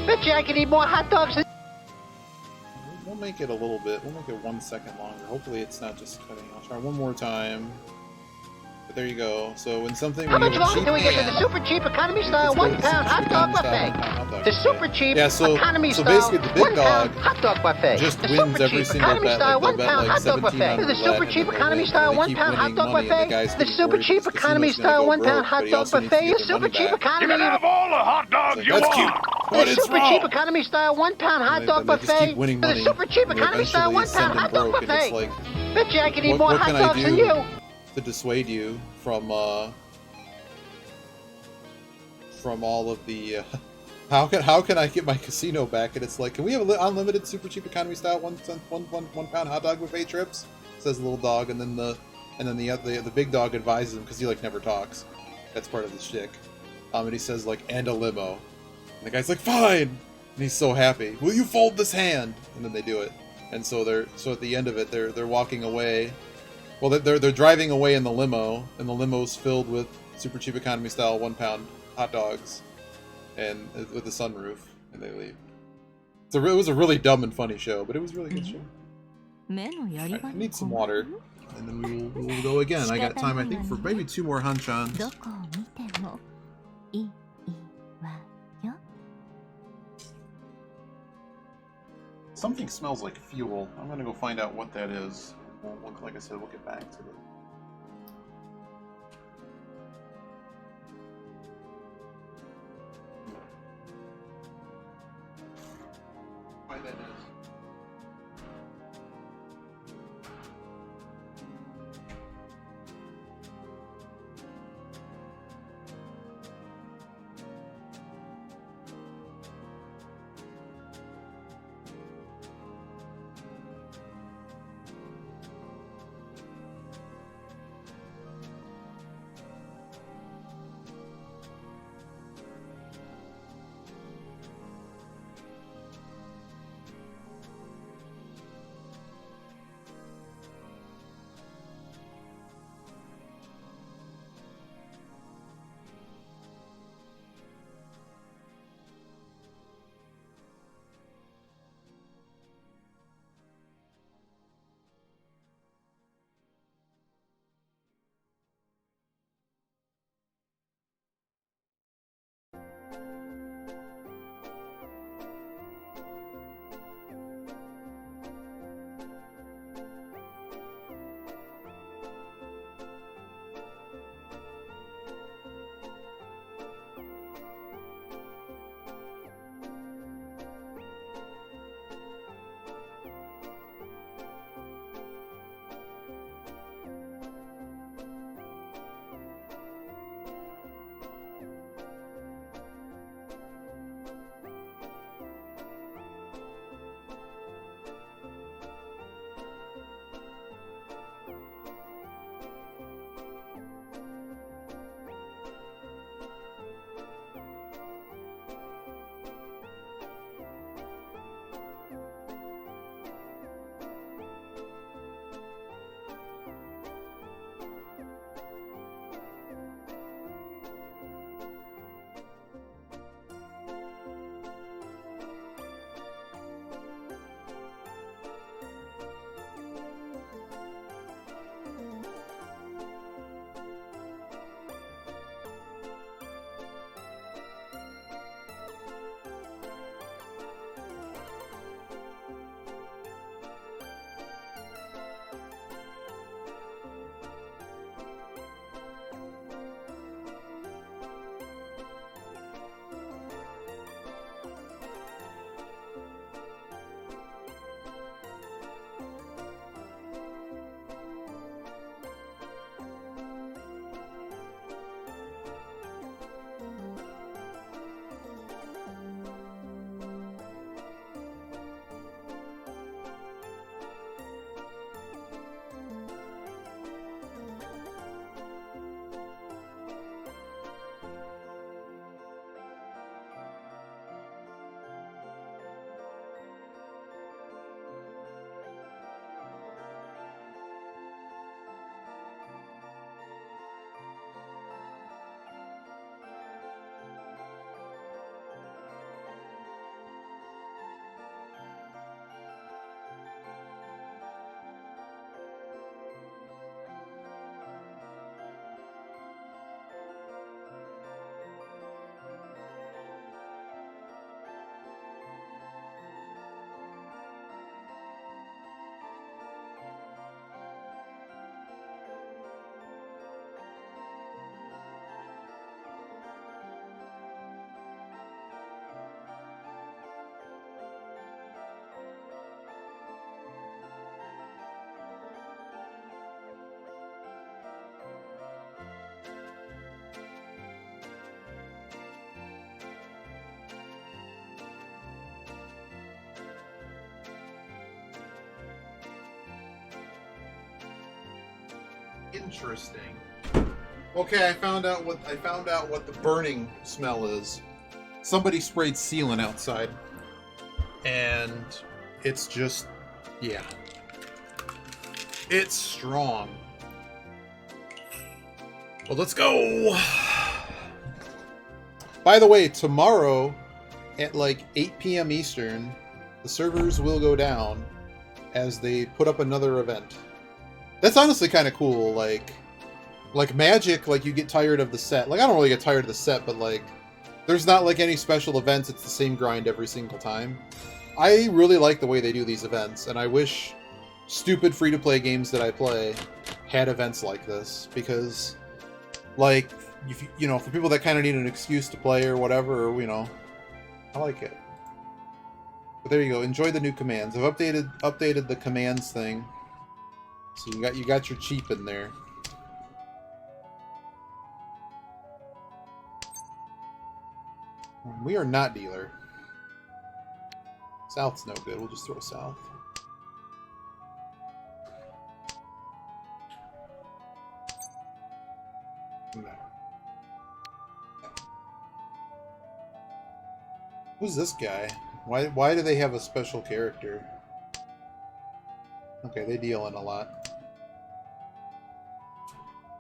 Bet you I can eat more hot dogs than. We'll make it a little bit. We'll make it 1 second longer. Hopefully it's not just cutting. I'll try one more time. But there you go. So when something How when much you have a longer cheap till we get to the hand, super cheap economy style let's go 1 to the pound super hot cheap dog economy style buffet? 1 pound hot dog The buffet. super cheap Yeah, so economy style basically the big 1 pound dog hot dog buffet. just The wins super every cheap single economy bet. style Like 1 they'll bet pound like hot dog 17 buffet. on The super roulette, cheap and then economy they'll style win. 1 They keep pound hot winning dog money, and the buffet. guy's The getting super worried cheap because the economy casino's gonna style go 1 pound broke, hot but he dog also needs to buffet. get The their super money cheap back. You economy. can have all the hot dogs Like, you that's want. cute. What The is super cheap wrong? economy style 1 pound hot And dog they just buffet. keep winning The money, super cheap and they economy style eventually 1 send pound him hot dog broke, and it's buffet. like, Bet you I can eat more what hot can I dogs than do you. to dissuade you from all of the how can I get my casino back? And it's like, can we have unlimited super cheap economy style one pound hot dog buffet trips? Says the little dog, and then the big dog advises him because he like never talks. That's part of the shtick. And he says like, and a limo. And the guy's like, fine. And he's so happy. Will you fold this hand? And then they do it. And so at the end of it, they're walking away. Well, they're driving away in the limo, and the limo's filled with super cheap economy style 1 pound hot dogs, and with the sunroof, and they leave. So it was a really dumb and funny show, but it was a really good show. Right, I need some water, and then we'll go again. I got time, I think, for maybe 2 more hunchons. Something smells like fuel. I'm gonna go find out what that is. Like I said, we'll get back to it. Why that is. Interesting. Okay, I found out what the burning smell is. Somebody sprayed sealant outside, and it's just, yeah, it's strong. Well, let's go. By the way, tomorrow at like 8 p.m. Eastern, the servers will go down as they put up another event. That's honestly kind of cool. Like Magic, like you get tired of the set. Like I don't really get tired of the set, but like there's not like any special events. It's the same grind every single time. I really like the way they do these events, and I wish stupid free-to-play games that I play had events like this, because like if you know, for people that kind of need an excuse to play or whatever, or, you know, I like it. But there you go. Enjoy the new commands. I've updated the commands thing, so you got your cheap in there. We are not dealer. South's no good. We'll just throw south. No. Who's this guy? Why do they have a special character? Okay, they deal in a lot.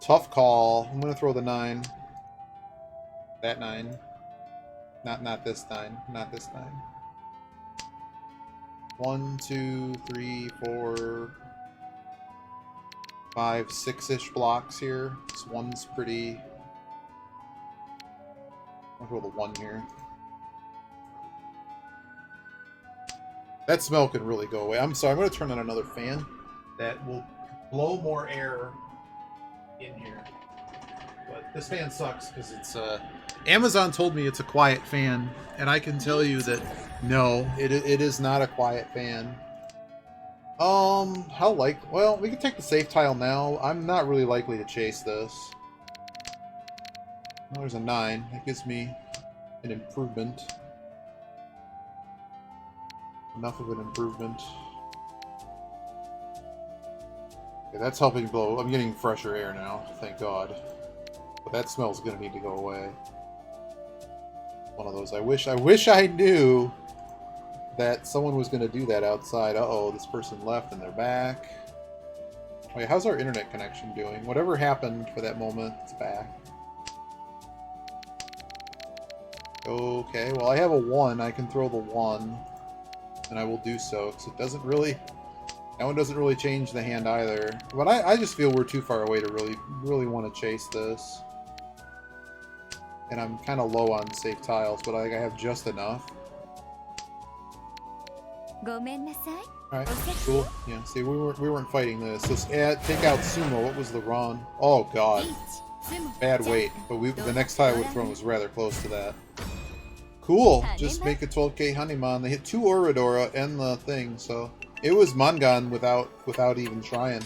Tough call. I'm gonna throw the 9. That 9. Not this 9. Not this 9. 1, 2, 3, 4, 5, 6-ish blocks here. This one's pretty. I'll throw the 1 here. That smell can really go away. I'm sorry, I'm going to turn on another fan that will blow more air in here. But this fan sucks because it's Amazon told me it's a quiet fan, and I can tell you that no, it is not a quiet fan. How like? Well, we can take the safe tile now. I'm not really likely to chase this. Well, there's a 9. That gives me an improvement. Enough of an improvement. Okay, that's helping blow. I'm getting fresher air now, thank God. But that smell's gonna need to go away. One of those. I wish I knew that someone was gonna do that outside. Uh-oh, this person left and they're back. Wait, how's our internet connection doing? Whatever happened for that moment, it's back. Okay, well I have a 1. I can throw the 1. And I will do so, because it doesn't really... That one doesn't really change the hand either. But I just feel we're too far away to really want to chase this. And I'm kind of low on safe tiles, but I have just enough. Alright, cool. Yeah, see, we weren't fighting this. So take out Sumo. What was the run? Oh, God. Bad weight. But the next tile we've thrown was rather close to that. Cool. Just make a 12k Honeyman. They hit 2 Oradora and the thing, so it was Mangan without even trying.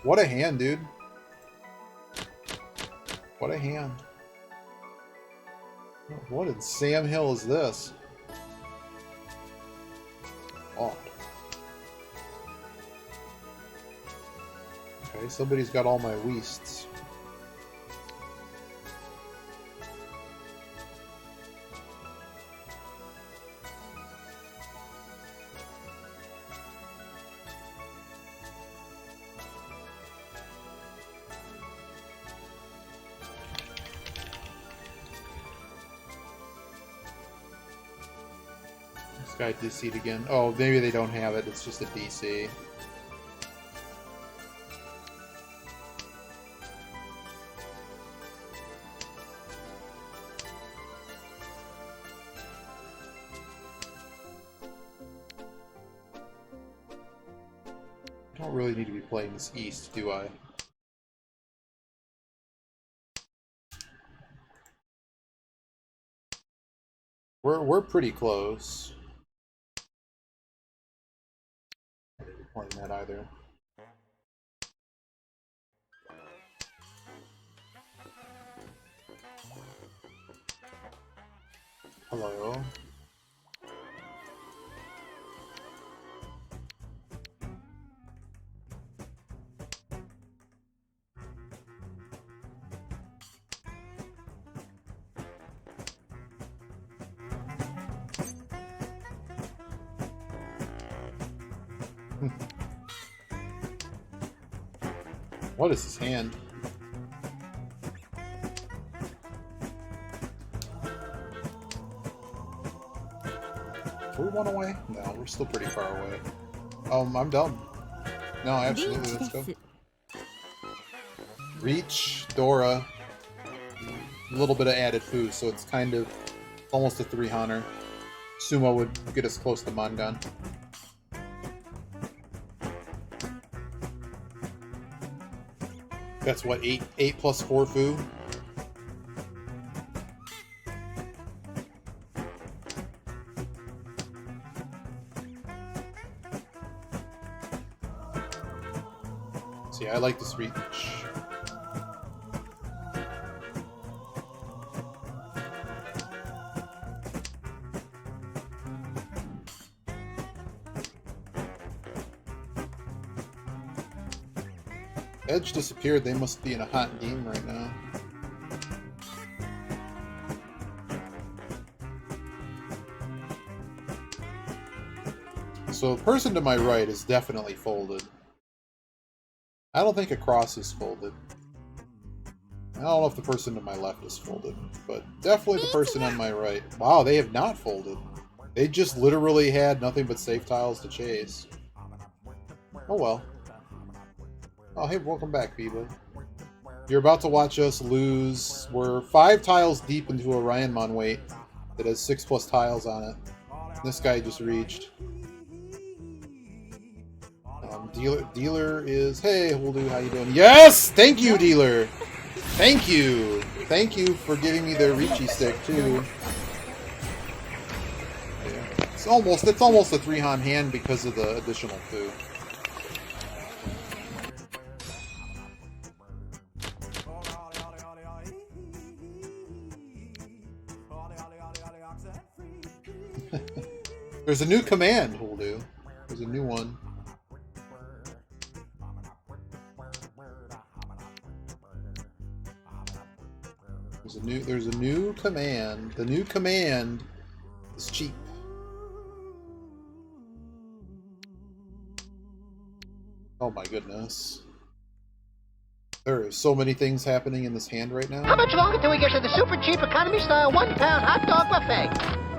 What a hand, dude. What a hand. What in Sam Hill is this? Oh. Okay, somebody's got all my Weasts. Guy DC'd again. Oh, maybe they don't have it. It's just a DC. I don't really need to be playing this East, do I? We're pretty close. Playing that either. Hello. What is his hand? Are we one away? No, we're still pretty far away. I'm done. No, absolutely, let's go. Reach, Dora, a little bit of added food, so it's kind of almost a 3-hunter. Sumo would get us close to Mangan. That's what, 8 plus 4 food? See, I like this reach. Edge disappeared. They must be in a hot game right now. So the person to my right is definitely folded. I don't think a cross is folded. I don't know if the person to my left is folded, but definitely the person on my right. Wow, they have not folded. They just literally had nothing but safe tiles to chase. Oh well. Oh, hey, welcome back, Biba. You're about to watch us lose. We're 5 tiles deep into a Ryanmon weight that has 6 plus tiles on it. This guy just reached. Dealer is... Hey, Holdu, how you doing? Yes! Thank you, Dealer! Thank you! Thank you for giving me the Reachy stick, too. Yeah. It's almost a 3-han hand because of the additional food. There's a new command, Holdu. There's a new one. There's a new command. The new command is cheap. Oh my goodness. There are so many things happening in this hand right now. How much longer till we get to the super cheap economy style 1-pound hot dog buffet?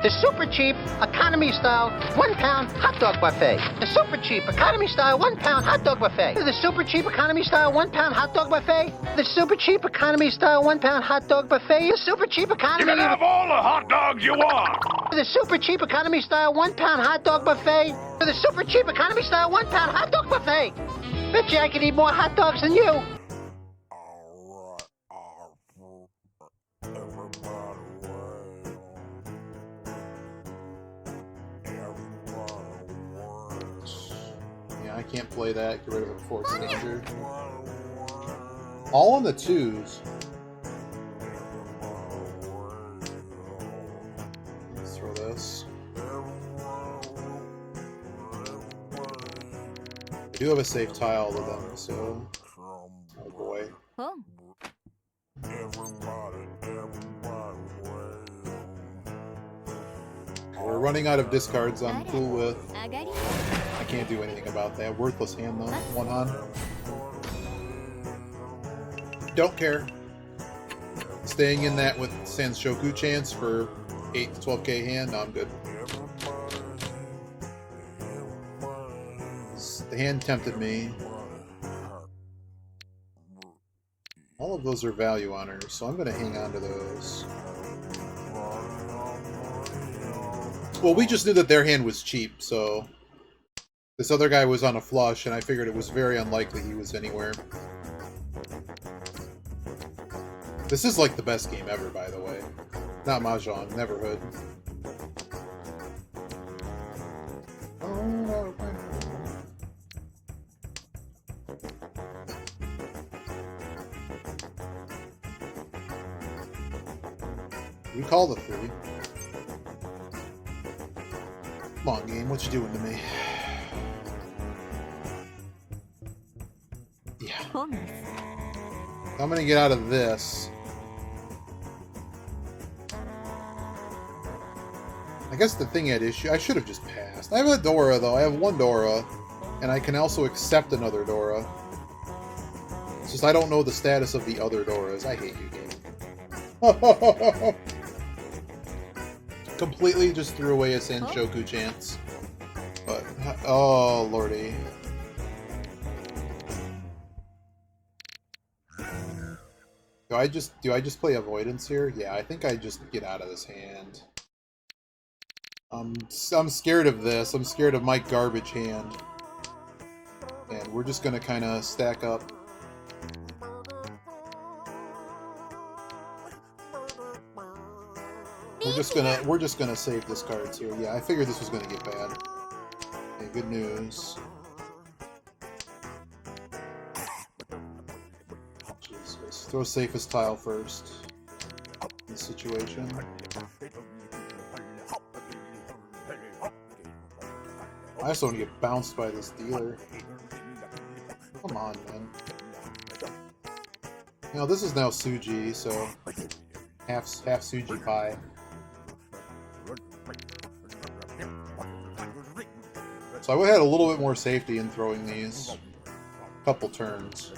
The super cheap economy style 1-pound hot dog buffet. The super cheap economy style 1-pound hot dog buffet. The super cheap economy style 1-pound hot dog buffet. The super cheap economy style 1-pound hot dog buffet. The super cheap economy. You can have all the hot dogs you want. The super cheap economy style 1-pound hot dog buffet. The super cheap economy style 1-pound hot dog buffet. Bet you I could eat more hot dogs than you. I can't play that. Get rid of it before it's danger. All on the 2s. Let's throw this. I do have a safe tile with them, so... Oh boy. Oh. We're running out of discards I'm cool with. I can't do anything about that. Worthless hand though. 1-han. Don't care. Staying in that with Sanshoku chance for 8 to 12k hand. No, I'm good. The hand tempted me. All of those are value honors, so I'm going to hang on to those. Well, we just knew that their hand was cheap, so... This other guy was on a flush, and I figured it was very unlikely he was anywhere. This is like the best game ever, by the way. Not Mahjong, Neverhood. We call the 3. Come on, game, what you doing to me? Yeah. I'm gonna get out of this. I guess the thing at issue, I should have just passed. I have a Dora though. I have 1 Dora, And I can also accept another Dora. It's just I don't know the status of the other Doras. I hate you, game. Completely just threw away a Sanshoku chance. But, oh lordy. Do I just play avoidance here? Yeah, I think I just get out of this hand. I'm scared of this. I'm scared of my garbage hand. And we're just gonna kind of stack up. We're just gonna save this cards here. Yeah, I figured this was gonna get bad. Okay, good news. Jesus. Throw safest tile first. In this situation. I just don't want to get bounced by this dealer. Come on, man. You know, this is now Suji, so half Suji pie. So I would have had a little bit more safety in throwing these couple turns.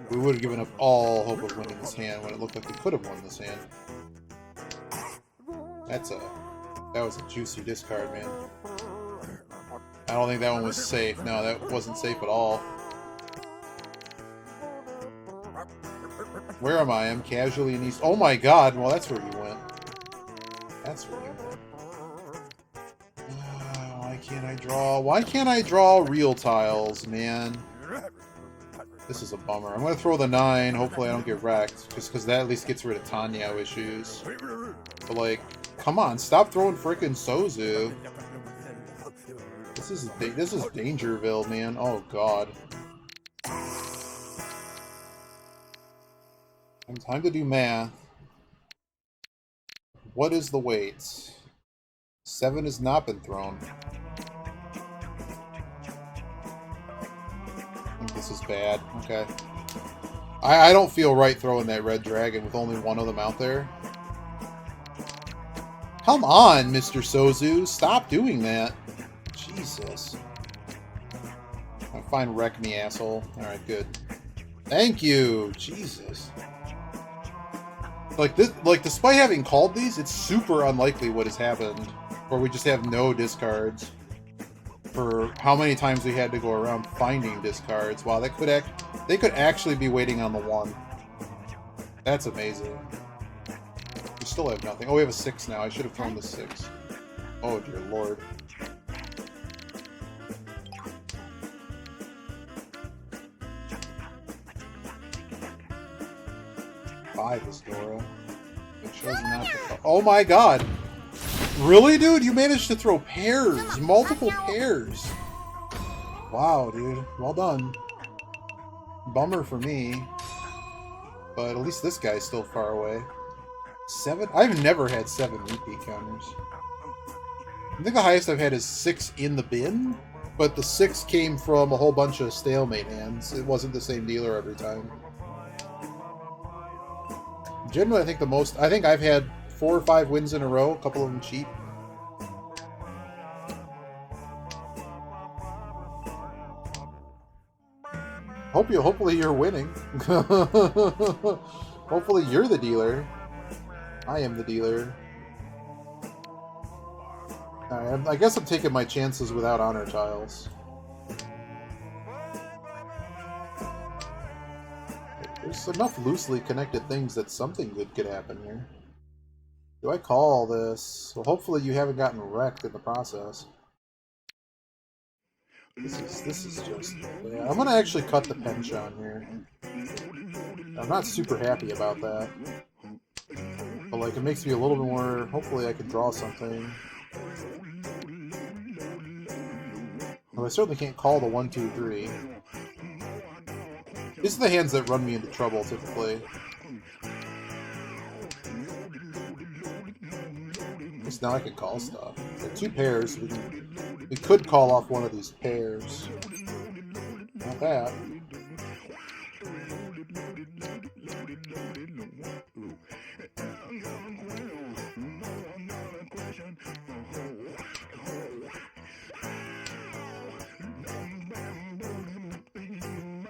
We would have given up all hope of winning this hand when it looked like we could have won this hand. That was a juicy discard, man. I don't think that one was safe. No, that wasn't safe at all. Where am I? I'm casually in East. Oh my god! Well, that's where you went. That's where you went. Why can't I draw? Why can't I draw real tiles, man? This is a bummer. I'm gonna throw the 9. Hopefully I don't get wrecked. Just because that at least gets rid of Tanyao issues. But like, come on, stop throwing frickin' Sozu. This is Dangerville, man. Oh god. Time to do math. What is the weight? 7 has not been thrown. I think this is bad. Okay. I don't feel right throwing that red dragon with only one of them out there. Come on, Mr. Sozu. Stop doing that. Jesus. Fine, wreck me, asshole. Alright, good. Thank you! Jesus. Like, despite having called these, it's super unlikely what has happened. Where we just have no discards. For how many times we had to go around finding discards. Wow, they could actually be waiting on the 1. That's amazing. We still have nothing. Oh, we have a 6 now. I should have thrown the 6. Oh, dear lord. This Dora. It shows not to. Oh my god! Really, dude? You managed to throw pairs! Multiple pairs! Wow, dude. Well done. Bummer for me. But at least this guy's still far away. 7? I've never had 7 repeat counters. I think the highest I've had is 6 in the bin, but the 6 came from a whole bunch of stalemate hands. It wasn't the same dealer every time. Generally, I think I've had 4 or 5 wins in a row, a couple of them cheap. Hopefully you're winning. Hopefully you're the dealer. I am the dealer. I guess I'm taking my chances without honor tiles. There's enough loosely connected things that something good could happen here. Do I call this? Well, hopefully you haven't gotten wrecked in the process. This is just... Yeah, I'm gonna actually cut the penchant here. I'm not super happy about that. But like, it makes me a little bit more... Hopefully I can draw something. Well, I certainly can't call the 1, 2, 3. These are the hands that run me into trouble, typically. At least now I can call stuff. So 2 pairs. We could call off one of these pairs. Not that.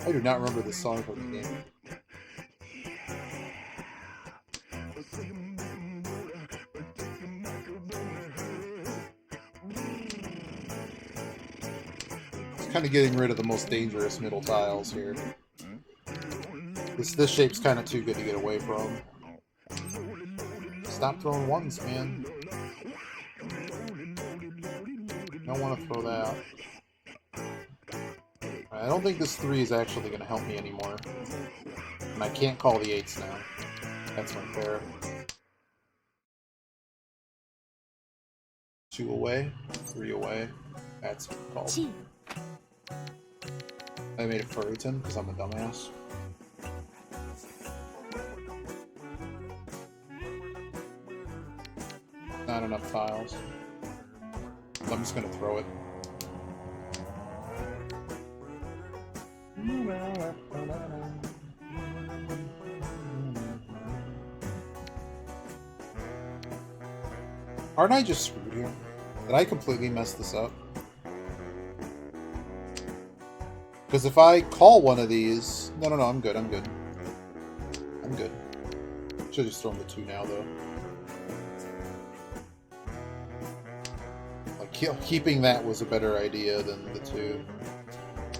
I do not remember this song from the game. It's kind of getting rid of the most dangerous middle tiles here. This shape's kind of too good to get away from. Stop throwing ones, man. Don't want to throw that. I don't think this 3 is actually going to help me anymore. And I can't call the 8s now. That's unfair. 2 away, 3 away. That's called. I made it Furryton because I'm a dumbass. Not enough tiles. I'm just gonna throw it. Aren't I just screwed here? Did I completely mess this up? Because if I call one of these... No, I'm good, I'm good. I'm good. Should've just thrown the 2 now, though. Like, keeping that was a better idea than the 2.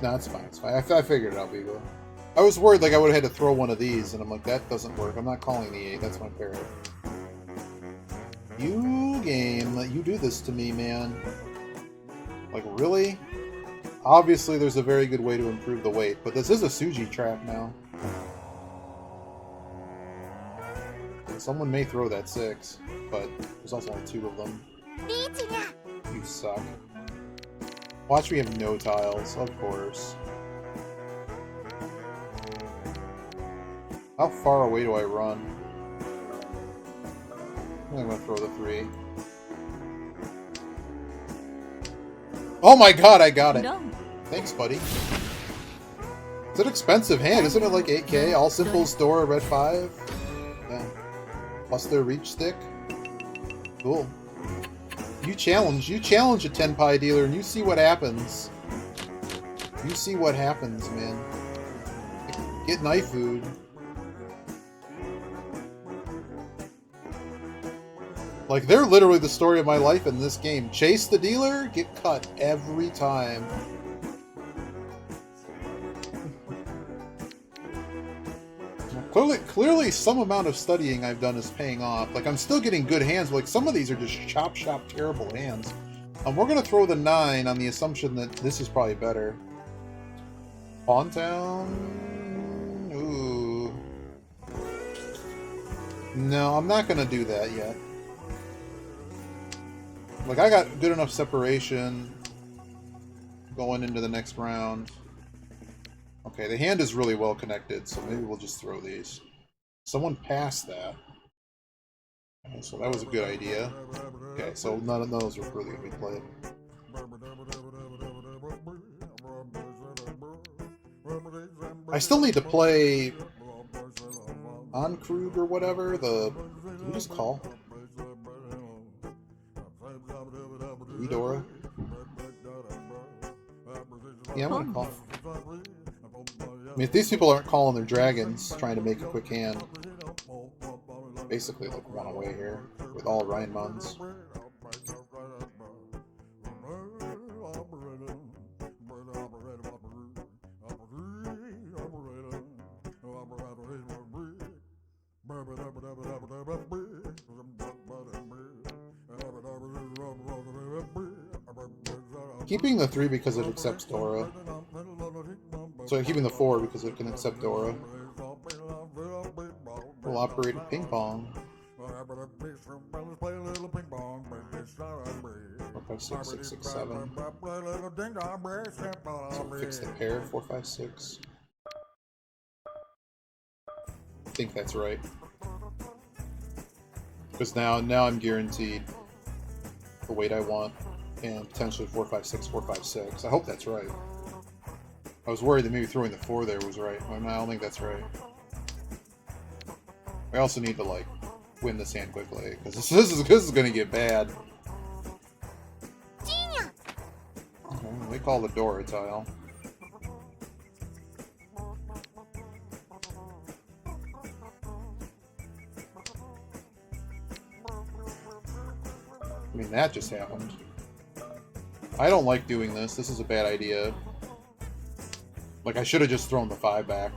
No, it's fine, it's fine. I figured it out, Beagle. I was worried, like, I would've had to throw one of these, and I'm like, that doesn't work. I'm not calling the 8, that's my parrot. You game, you do this to me, man. Like, really? Obviously, there's a very good way to improve the weight, but this is a Suji trap now. Someone may throw that 6, but there's also only 2 of them. You suck. Watch me have no tiles, of course. How far away do I run? I'm gonna throw the 3. Oh my god, I got it! Thanks, buddy. It's an expensive hand, isn't it like 8k? All simple store, red 5? Yeah. Plus their reach stick? Cool. You challenge a 10 pie dealer and you see what happens. You see what happens, man. Get knife food. Like, they're literally the story of my life in this game. Chase the dealer, get cut every time. Clearly some amount of studying I've done is paying off. Like, I'm still getting good hands, but like, some of these are just chop terrible hands. We're gonna throw the 9 on the assumption that this is probably better. Pawn Town? Ooh. No, I'm not gonna do that yet. Like, I got good enough separation going into the next round. Okay, the hand is really well connected, so maybe we'll just throw these. Someone passed that. Okay, so that was a good idea. Okay, so none of those were really going to be played. I still need to play on Krug or whatever. Did we just call? Eudora? Yeah, I'm gonna call. I mean, if these people aren't calling their dragons, trying to make a quick hand, basically like 1 away here, with all Rhinemunds. Keeping the 3 because it accepts Dora. So keeping the 4 because it can accept Dora. We'll operate ping pong. 4, 5, 6, 6, 6, 7. So fix the pair. 4, 5, 6. I think that's right. Because now I'm guaranteed the weight I want. And potentially 4, 5, 6, 4, 5, 6. I hope that's right. I was worried that maybe throwing the 4 there was right. I don't think that's right. I also need to, like, win this hand quickly, because this is going to get bad. Okay, they call the Dora tile. I mean, that just happened. I don't like doing this. This is a bad idea. Like, I should have just thrown the 5 back.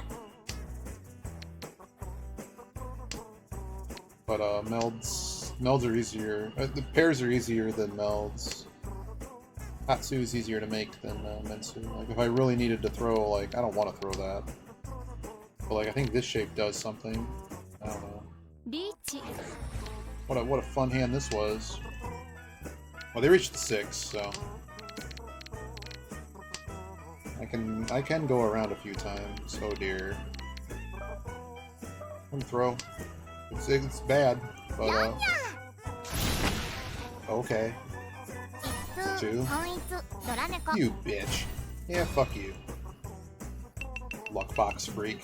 But, melds are easier. The pairs are easier than melds. Hatsu is easier to make than Mensu. Like, if I really needed to throw, like, I don't want to throw that. But, like, I think this shape does something. I don't know. What a fun hand this was. Well, they reached the 6, so I can go around a few times. Oh dear. Let me throw. It's bad, but okay. 2. You bitch. Yeah, fuck you. Luckbox freak.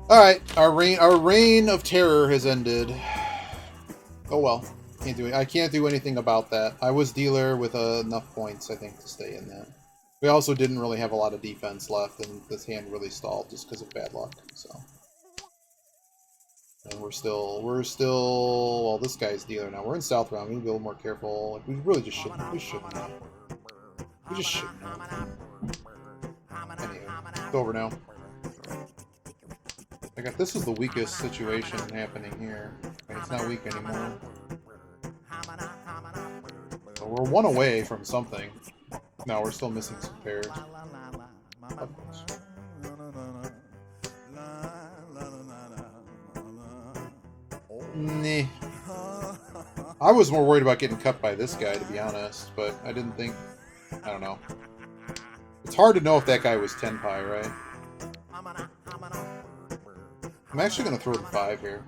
Alright, our reign of terror has ended. Oh well. Can't do it. I can't do anything about that. I was dealer with enough points, I think, to stay in that. We also didn't really have a lot of defense left, and this hand really stalled just because of bad luck, so. And we're still, well, this guy's dealer now. We're in South Round. We need to be a little more careful. Like, we really just shouldn't. We shouldn't. We just shouldn't. Anyway, it's over now. This is the weakest situation happening here. It's not weak anymore. So we're 1 away from something. No, we're still missing some pairs. Nah. I was more worried about getting cut by this guy, to be honest, but I didn't think... I don't know. It's hard to know if that guy was Tenpai, right? I'm actually going to throw the 5 here.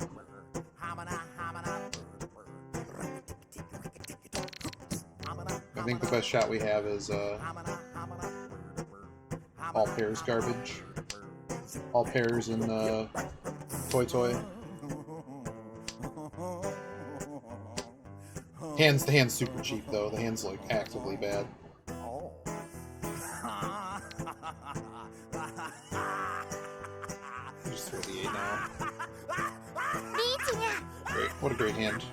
I think the best shot we have is all pairs garbage. All pairs in Toy Toy. The hand's super cheap though. The hand's like actively bad. Just throw the 8 now. Great, what a great hand.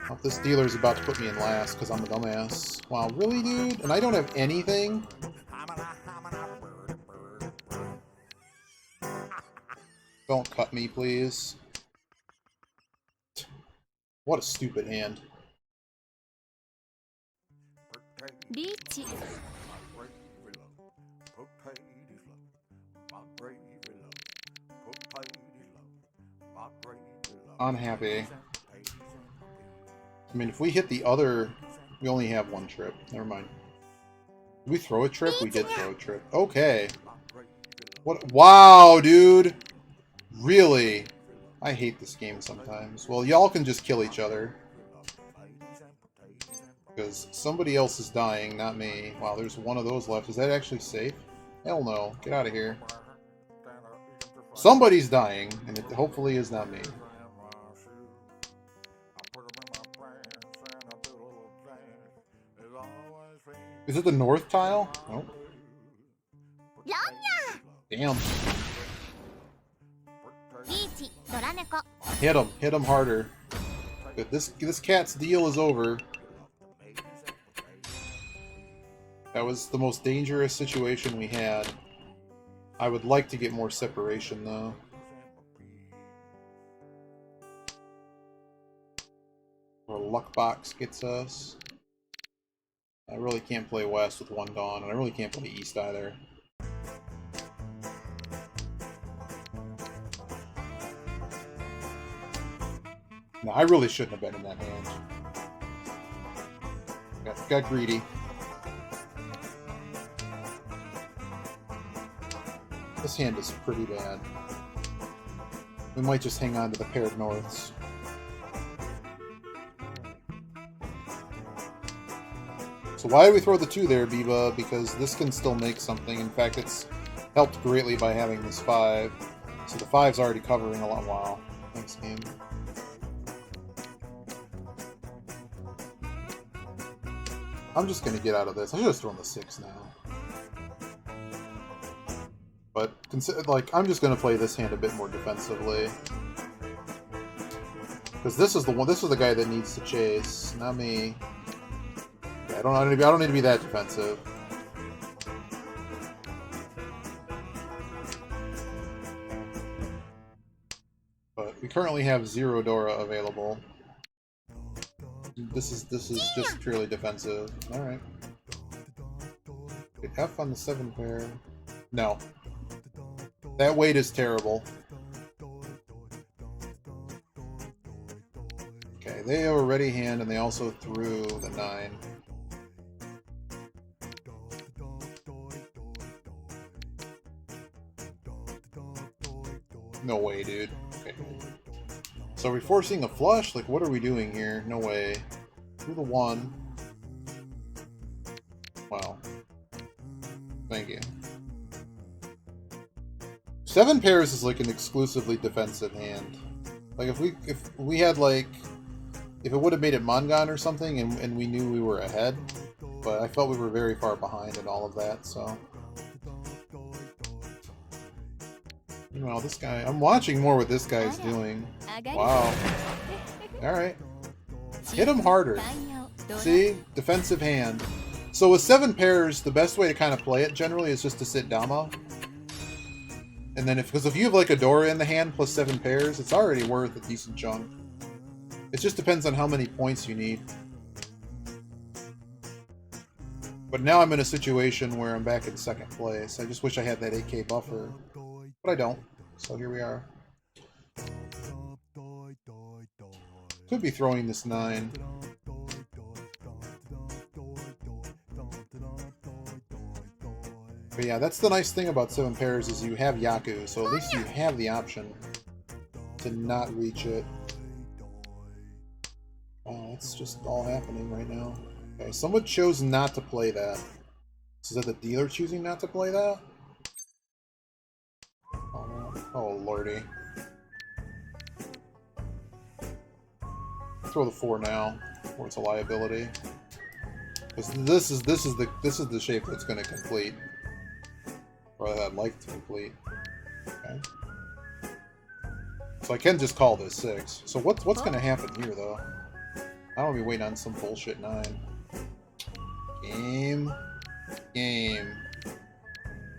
Oh, this dealer's about to put me in last because I'm a dumbass. Wow, really, dude? And I don't have anything? Don't cut me, please. What a stupid hand. Unhappy. I mean, if we hit the other... We only have 1 trip. Never mind. Did we throw a trip? We did throw a trip. Okay. What? Wow, dude! Really? I hate this game sometimes. Well, y'all can just kill each other. Because somebody else is dying, not me. Wow, there's 1 of those left. Is that actually safe? Hell no. Get out of here. Somebody's dying, and it hopefully is not me. Is it the north tile? Nope. Damn. Hit him. Hit him harder. But this cat's deal is over. That was the most dangerous situation we had. I would like to get more separation, though. Or luck box gets us. I really can't play west with 1 Dawn, and I really can't play east either. No, I really shouldn't have been in that hand. Got greedy. This hand is pretty bad. We might just hang on to the paired norths. So why did we throw the 2 there, Biba? Because this can still make something. In fact, it's helped greatly by having this 5. So the 5's already covering a lot. Wow. Thanks, game. I'm just gonna get out of this. I should have thrown the 6 now. But, like, I'm just gonna play this hand a bit more defensively. Because this is the one. This is the guy that needs to chase, not me. Yeah, I don't need to be that defensive. But we currently have 0 Dora available. This is just purely defensive. All right. Get F on the 7 pair. No. That weight is terrible. Okay, they have a ready hand, and they also threw the 9. No way, dude. Okay. So are we forcing a flush? Like, what are we doing here? No way. Through the 1. Wow. Thank you. 7 pairs is like an exclusively defensive hand. Like if we had like if it would have made it Mongon or something and we knew we were ahead, but I felt we were very far behind in all of that, so. Meanwhile, this guy, I'm watching more what this guy's doing. Wow. Alright. Hit him harder. See? Defensive hand. So with 7 pairs, the best way to kind of play it generally is just to sit Dama. And then because if you have like a Dora in the hand plus 7 pairs, it's already worth a decent chunk. It just depends on how many points you need. But now I'm in a situation where I'm back in 2nd place. I just wish I had that 8k buffer. But I don't. So here we are. Could be throwing this 9. But yeah, that's the nice thing about 7 pairs is you have Yaku, so at least you have the option to not reach it. Oh, it's just all happening right now. Okay, someone chose not to play that. So is that the dealer choosing not to play that? Oh lordy. Throw the 4 now, or it's a liability. Because this is the shape that's going to complete. Or that I'd like to complete. Okay. So I can just call this 6. So what's going to happen here, though? I don't want to be waiting on some bullshit 9. Game.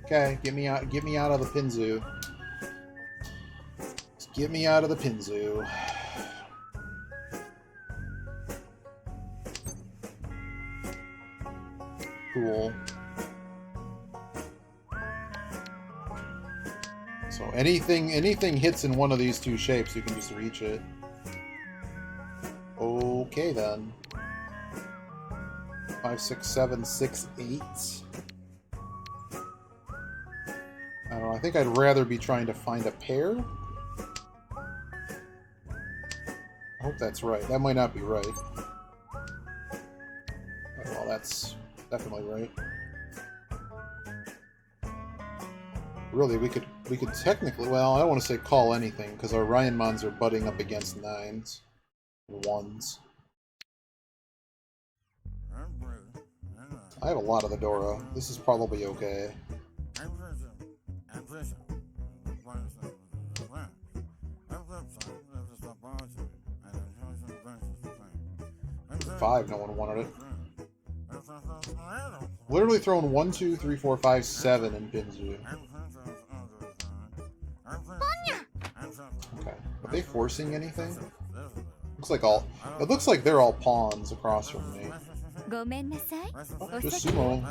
Okay, get me out of the Pinzu. Just get me out of the Pinzu. Cool. So anything hits in one of these 2 shapes, you can just reach it. Okay then. 5, 6, 7, 6, 8. I don't know, I think I'd rather be trying to find a pair. I hope that's right. That might not be right. Well, that's definitely right. Really, we could technically, well, I don't want to say call anything, because our Ryanmons are butting up against 9s. 1s. I have a lot of the Dora. This is probably okay. 5, no one wanted it. Literally thrown 1, 2, 3, 4, 5, 7 in Pinzu. Okay. Are they forcing anything? It looks like they're all pawns across from me. Oh, just sumo me.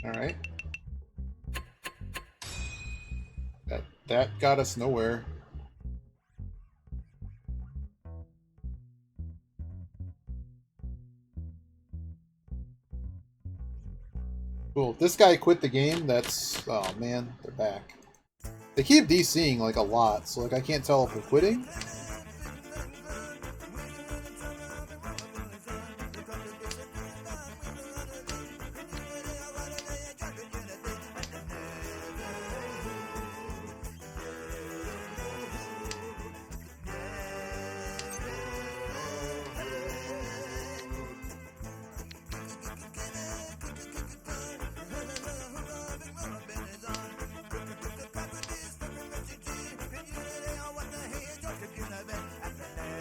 Alright. That got us nowhere. Cool. If this guy quit the game, that's... Oh, man. They're back. They keep DCing, like, a lot, so, like, I can't tell if they're quitting.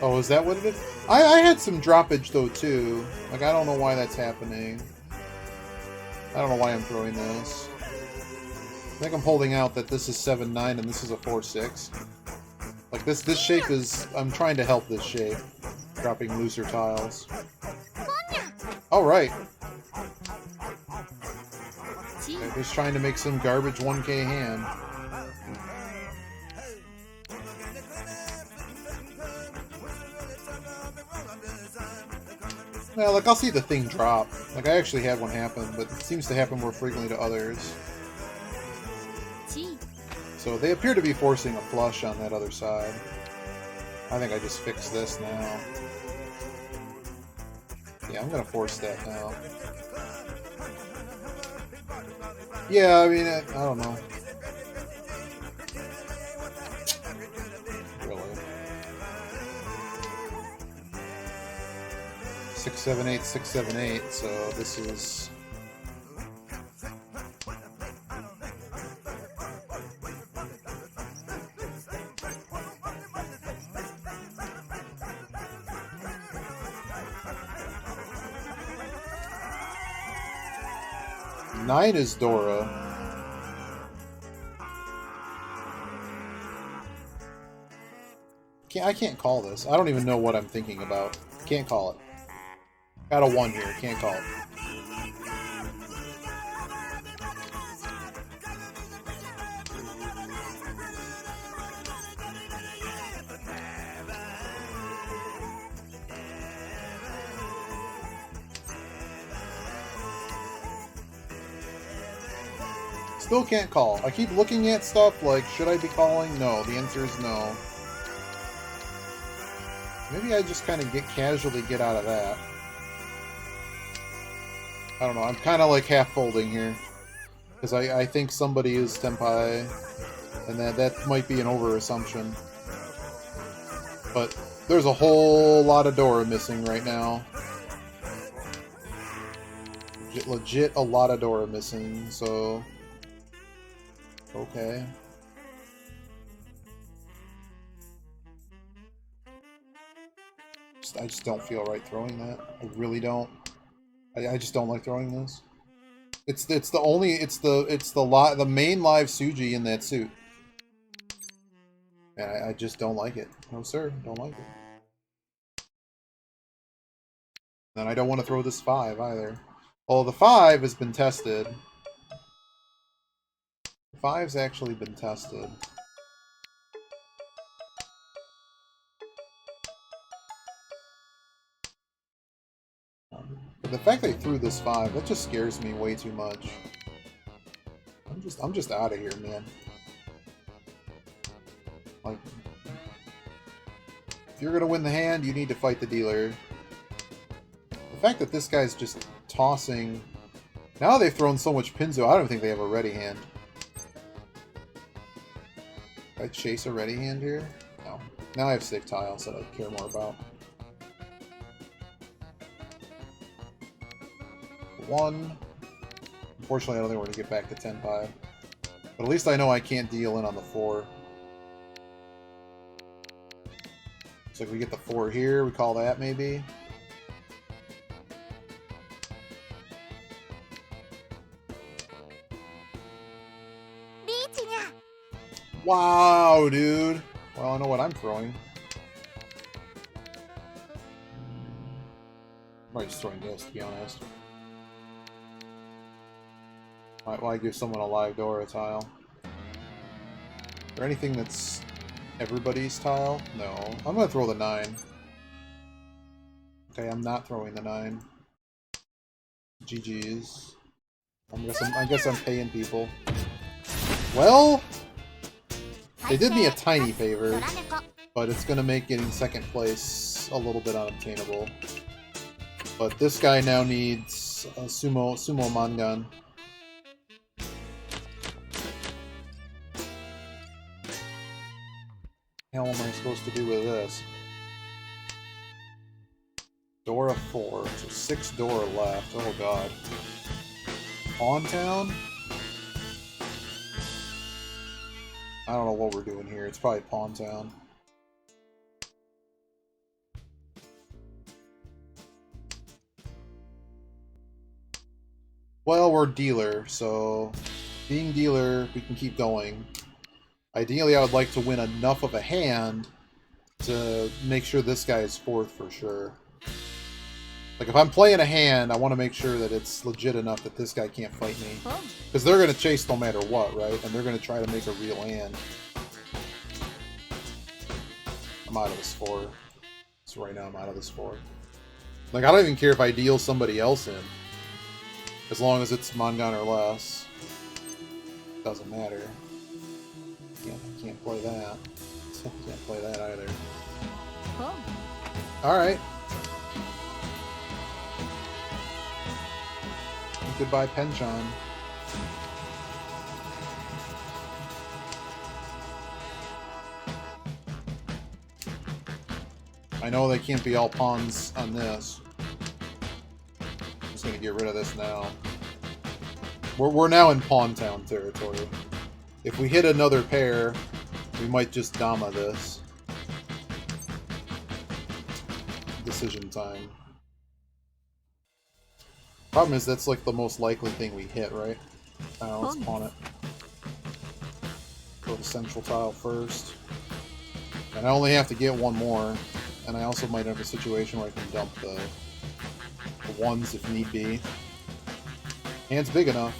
Oh, is that what it is? I had some droppage though too. Like I don't know why that's happening. I don't know why I'm throwing this. I think I'm holding out that this is 7-9 and this is a 4-6. Like this shape is... I'm trying to help this shape. Dropping looser tiles. Oh, right. They're just trying to make some garbage 1K hand. Well, like, I'll see the thing drop. Like, I actually had one happen, but it seems to happen more frequently to others. So they appear to be forcing a flush on that other side. I think I just fixed this now. Yeah, I'm gonna force that now. Yeah, I mean, I don't know. Really. 6, 7, 8, 6, 7, 8, so this is... Nine is Dora. I can't call this. I don't even know what I'm thinking about. Can't call it. Got a 1 here. Can't call it. Still can't call. I keep looking at stuff like, should I be calling? No. The answer is no. Maybe I just kind of casually get out of that. I don't know. I'm kind of like half folding here. Because I think somebody is Tenpai. And that might be an over-assumption. But there's a whole lot of Dora missing right now. Legit a lot of Dora missing, so... Okay. I just don't feel right throwing that. I really don't. I just don't like throwing this. It's the main live Suji in that suit. And I just don't like it. No sir, don't like it. And I don't want to throw this 5 either. Well, the 5 has been tested. 5's actually been tested. But the fact they threw this 5, that just scares me way too much. I'm just out of here, man. Like, if you're gonna win the hand, you need to fight the dealer. The fact that this guy's just tossing... Now they've thrown so much Pinzo, I don't think they have a ready hand. I chase a ready hand here? No. Now I have sick tiles that I care more about. 1. Unfortunately, I don't think we're going to get back to 10-5. But at least I know I can't deal in on the 4. So if we get the 4 here, we call that maybe. Wow, dude. Well, I know what I'm throwing. I'm probably just throwing this, to be honest. Might want to give someone a live Dora tile. Is there anything that's everybody's tile? No. I'm going to throw the 9. Okay, I'm not throwing the 9. GG's. I guess I'm paying people. Well... They did me a tiny favor, but it's going to make getting second place a little bit unobtainable. But this guy now needs a sumo mangan. How am I supposed to do with this? Dora 4, so 6 Dora left. Oh god. Pawn Town? I don't know what we're doing here. It's probably Pawn Town. Well, we're dealer, so being dealer, we can keep going. Ideally, I would like to win enough of a hand to make sure this guy is fourth for sure. Like, if I'm playing a hand, I want to make sure that it's legit enough that this guy can't fight me. Because they're going to chase no matter what, right? And they're going to try to make a real hand. I'm out of this 4. So right now I'm out of this 4. Like, I don't even care if I deal somebody else in. As long as it's Mahjong or less. Doesn't matter. Can't play that. Can't play that either. Alright. Goodbye, Penchon. I know they can't be all pawns on this. I'm just gonna get rid of this now. We're now in Pawn Town territory. If we hit another pair, we might just Dama this. Decision time. Problem is, that's like the most likely thing we hit, right? Let's pawn it. Go to central tile first. And I only have to get one more. And I also might have a situation where I can dump the ones if need be. Hand's big enough.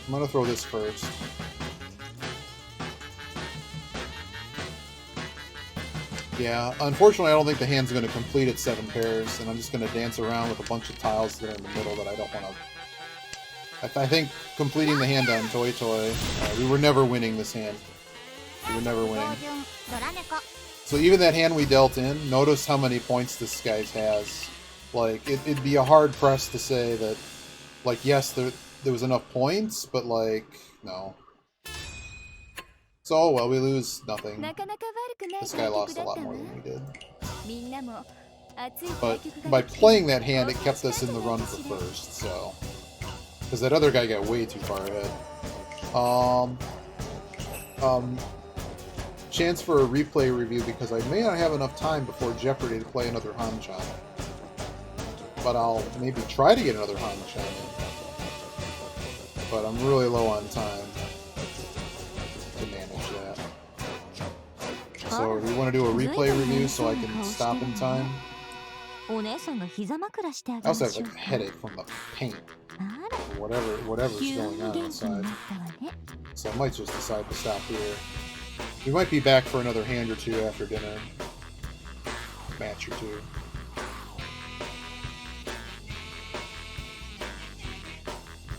I'm gonna throw this first. Yeah, unfortunately I don't think the hand's going to complete its 7 pairs, and I'm just going to dance around with a bunch of tiles that are in the middle that I don't want to... I think completing the hand on Toy Toy, we were never winning this hand. We were never winning. So even that hand we dealt in, notice how many points this guy has. Like, it'd be a hard press to say that, like, yes, there was enough points, but, like, no. So, well, we lose nothing. This guy lost a lot more than we did. But by playing that hand, it kept us in the run for first, so... Because that other guy got way too far ahead. Chance for a replay review, because I may not have enough time before Jeopardy to play another Hanchan. But I'll maybe try to get another Hanchan in. But I'm really low on time to manage that. So we want to do a replay review so I can stop in time. I also have like a headache from the paint. Whatever's going on outside. So I might just decide to stop here. We might be back for another hand or two after dinner. Match or two.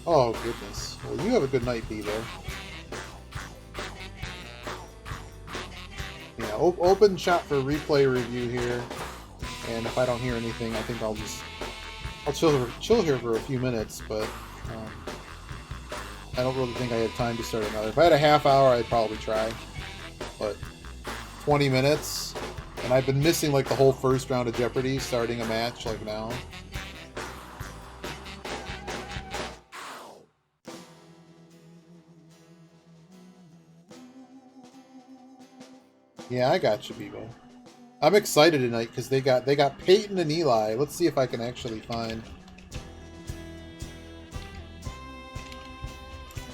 Oh goodness. Well, you have a good night, Bevo. Yeah, open shot for replay review here. And if I don't hear anything, I think I'll chill here for a few minutes, but I don't really think I have time to start another. If I had a half hour, I'd probably try. But 20 minutes, and I've been missing like the whole first round of Jeopardy, starting a match like now. Yeah, I got you, Bebo. I'm excited tonight because they got Peyton and Eli. Let's see if I can actually find.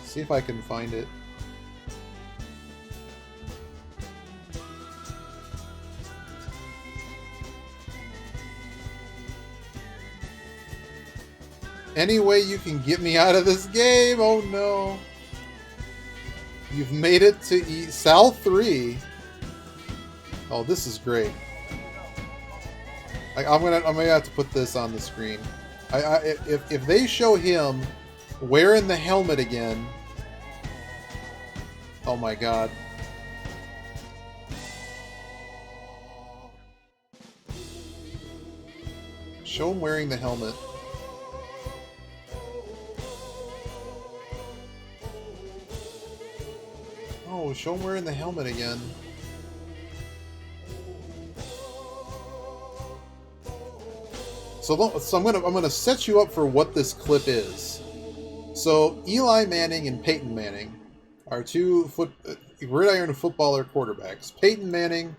See if I can find it. Any way you can get me out of this game? Oh no! You've made it to Sal 3. Oh, this is great. I'm gonna have to put this on the screen. If they show him wearing the helmet again, oh my god. Show him wearing the helmet. Oh, show him wearing the helmet again. So I'm gonna set you up for what this clip is. So Eli Manning and Peyton Manning are two gridiron footballer quarterbacks. Peyton Manning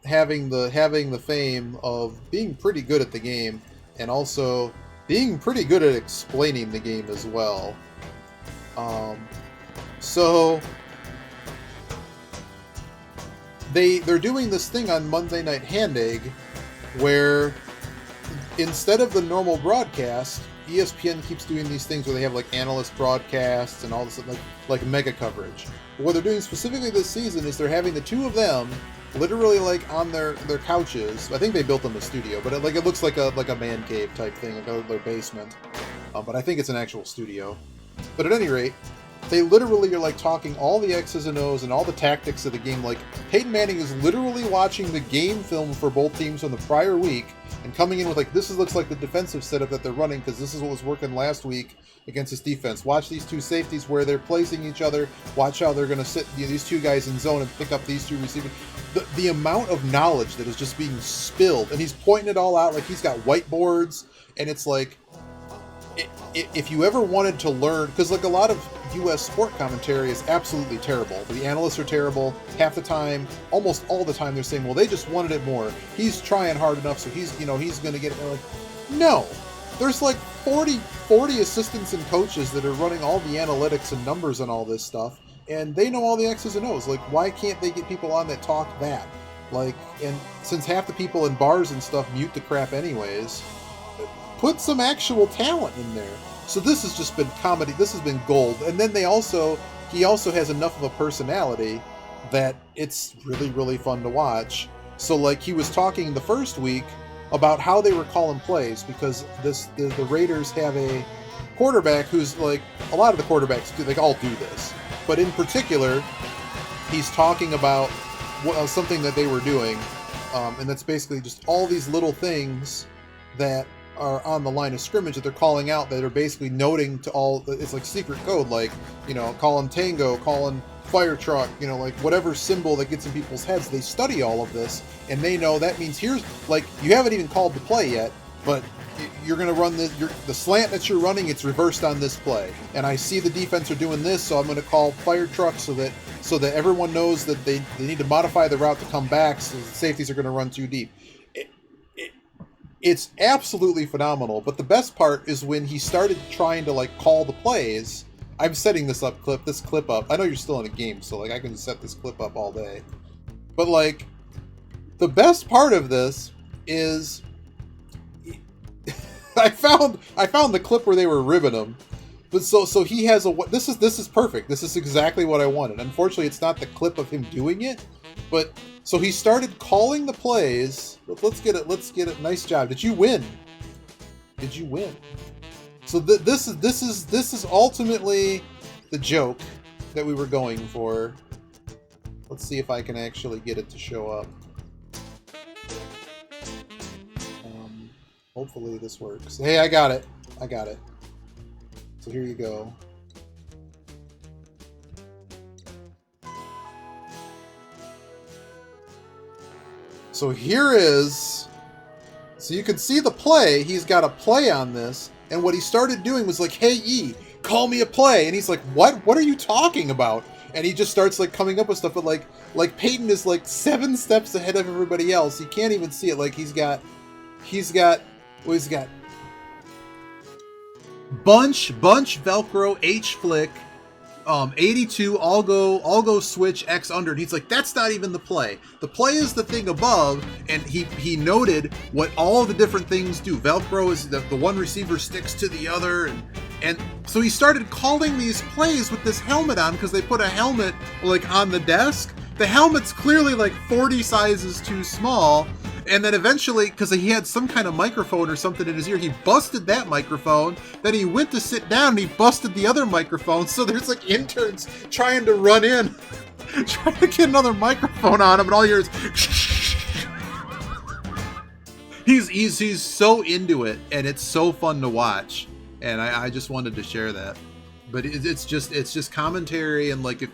having the fame of being pretty good at the game, and also being pretty good at explaining the game as well. So they're doing this thing on Monday Night Handig where instead of the normal broadcast, ESPN keeps doing these things where they have like analyst broadcasts and all this like mega coverage. But what they're doing specifically this season is they're having the two of them literally like on their couches. I think they built them a studio, but it looks like a man cave type thing, like their basement. But I think it's an actual studio. But at any rate, they literally are like talking all the X's and O's and all the tactics of the game. Like Peyton Manning is literally watching the game film for both teams from the prior week and coming in with like, looks like the defensive setup that they're running because this is what was working last week against this defense. Watch these two safeties where they're placing each other. Watch how they're going to sit these two guys in zone and pick up these two receivers. The amount of knowledge that is just being spilled, and he's pointing it all out like he's got whiteboards, and it's like, if you ever wanted to learn, because like a lot of U.S. sport commentary is absolutely terrible. The analysts are terrible half the time, almost all the time. They're saying, "Well, they just wanted it more. He's trying hard enough, so he's going to get it." And like, no, there's like 40 assistants and coaches that are running all the analytics and numbers and all this stuff, and they know all the X's and O's. Like, why can't they get people on that talk that? Like, and since half the people in bars and stuff mute the crap anyways, put some actual talent in there. So this has just been comedy. This has been gold. And then he also has enough of a personality that it's really, really fun to watch. So like he was talking the first week about how they were calling plays because the Raiders have a quarterback who's like, a lot of the quarterbacks they all do this. But in particular, he's talking about something that they were doing. And that's basically just all these little things that are on the line of scrimmage that they're calling out that are basically noting to all, it's like secret code, like, calling tango, calling fire truck, like whatever symbol that gets in people's heads. They study all of this and they know that means here's, like, you haven't even called the play yet, but you're going to run the slant that you're running, it's reversed on this play. And I see the defense are doing this, so I'm going to call fire truck so that everyone knows that they need to modify the route to come back so the safeties are going to run too deep. It's absolutely phenomenal, but the best part is when he started trying to like call the plays. I'm setting this clip up. I know you're still in a game, so like I can set this clip up all day. But like the best part of this is I found the clip where they were ribbing him. But so he has this is perfect. This is exactly what I wanted. Unfortunately, it's not the clip of him doing it, but so he started calling the plays. Let's get it. Nice job. Did you win? So this is ultimately the joke that we were going for. Let's see if I can actually get it to show up. Hopefully this works. Hey, I got it. So here you go. So here is, so you can see the play. He's got a play on this, and what he started doing was like, "Hey E, call me a play," and he's like, "What are you talking about?" And he just starts like coming up with stuff, but like Peyton is like 7 steps ahead of everybody else. You can't even see it. Like he's got bunch Velcro H flick. 82, I'll go switch X under, and he's like, that's not even the play. The play is the thing above, and he noted what all the different things do. Velcro is the one receiver sticks to the other, and so he started calling these plays with this helmet on because they put a helmet like on the desk. The helmet's clearly like 40 sizes too small. And then eventually, because he had some kind of microphone or something in his ear, he busted that microphone. Then he went to sit down and he busted the other microphone. So there's like interns trying to run in, trying to get another microphone on him, and all you hear is he's so into it, and it's so fun to watch. And I just wanted to share that. But it's just commentary, and like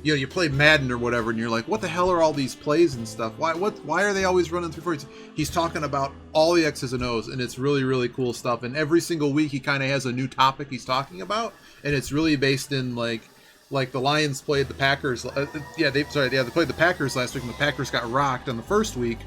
you play Madden or whatever, and you're like, what the hell are all these plays and stuff? Why are they always running through? He's talking about all the X's and O's, and it's really, really cool stuff. And every single week, he kind of has a new topic he's talking about, and it's really based in like like the Lions played the Packers. They played the Packers last week, and the Packers got rocked on the first week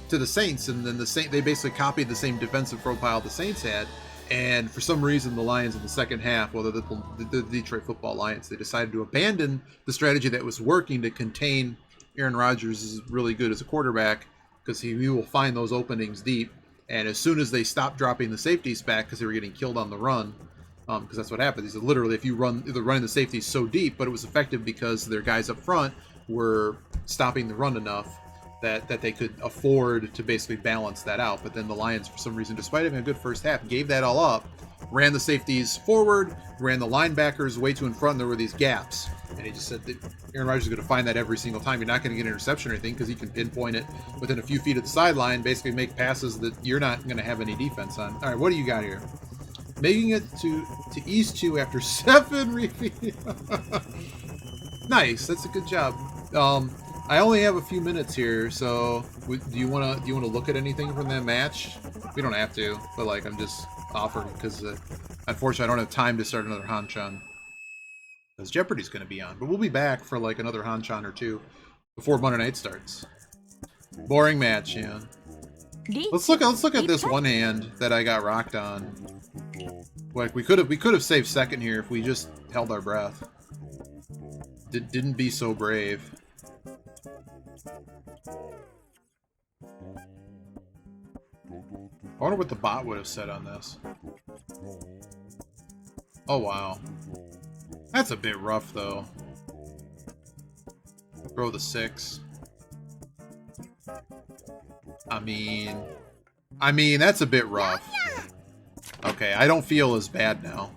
to the Saints, and then they basically copied the same defensive profile the Saints had. And for some reason, the Lions in the second half, well, the Detroit Football Lions, they decided to abandon the strategy that was working to contain Aaron Rodgers is really good as a quarterback because he will find those openings deep. And as soon as they stopped dropping the safeties back because they were getting killed on the run, because that's what happened. He said literally, if you they're running the safeties so deep, but it was effective because their guys up front were stopping the run enough that they could afford to basically balance that out. But then the Lions, for some reason, despite having a good first half, gave that all up, ran the safeties forward, ran the linebackers way too in front, and there were these gaps. And he just said that Aaron Rodgers is going to find that every single time. You're not going to get an interception or anything because he can pinpoint it within a few feet of the sideline, basically make passes that you're not going to have any defense on. All right, what do you got here? Making it to East 2 after 7 repeats. Nice, that's a good job. I only have a few minutes here, so do you want to look at anything from that match? We don't have to, but like I'm just offering because unfortunately I don't have time to start another Hanchan because Jeopardy's going to be on. But we'll be back for like another Hanchan or two before Monday Night starts. Boring match, yeah. Let's look at this one hand that I got rocked on. Like we could have saved second here if we just held our breath. Didn't be so brave. I wonder what the bot would have said on this. Oh wow. That's a bit rough though. Throw the 6. I mean that's a bit rough. Okay, I don't feel as bad now.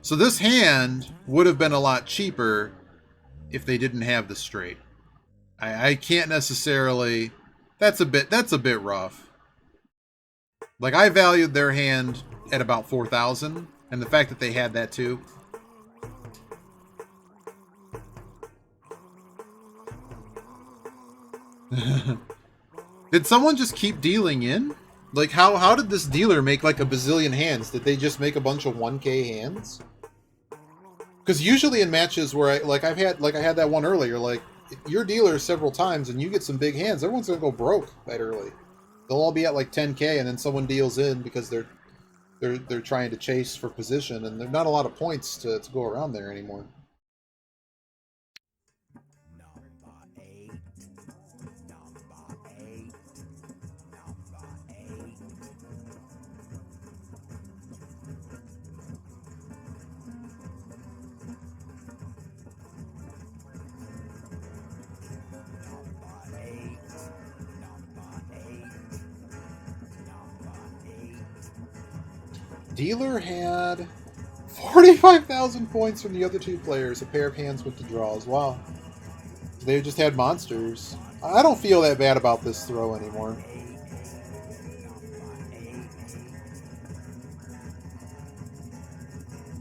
So this hand would have been a lot cheaper if they didn't have the straight. I can't necessarily. That's a bit rough. Like I valued their hand at about 4,000, and the fact that they had that too. Did someone just keep dealing in? Like how did this dealer make like a bazillion hands? Did they just make a bunch of 1K hands? Because usually in matches where I had that one earlier, like your dealer several times and you get some big hands, everyone's gonna go broke that early. They'll all be at like 10K and then someone deals in because they're trying to chase for position and there's not a lot of points to go around there anymore. Dealer had 45,000 points from the other two players. A pair of hands went to draws. Wow. They just had monsters. I don't feel that bad about this throw anymore.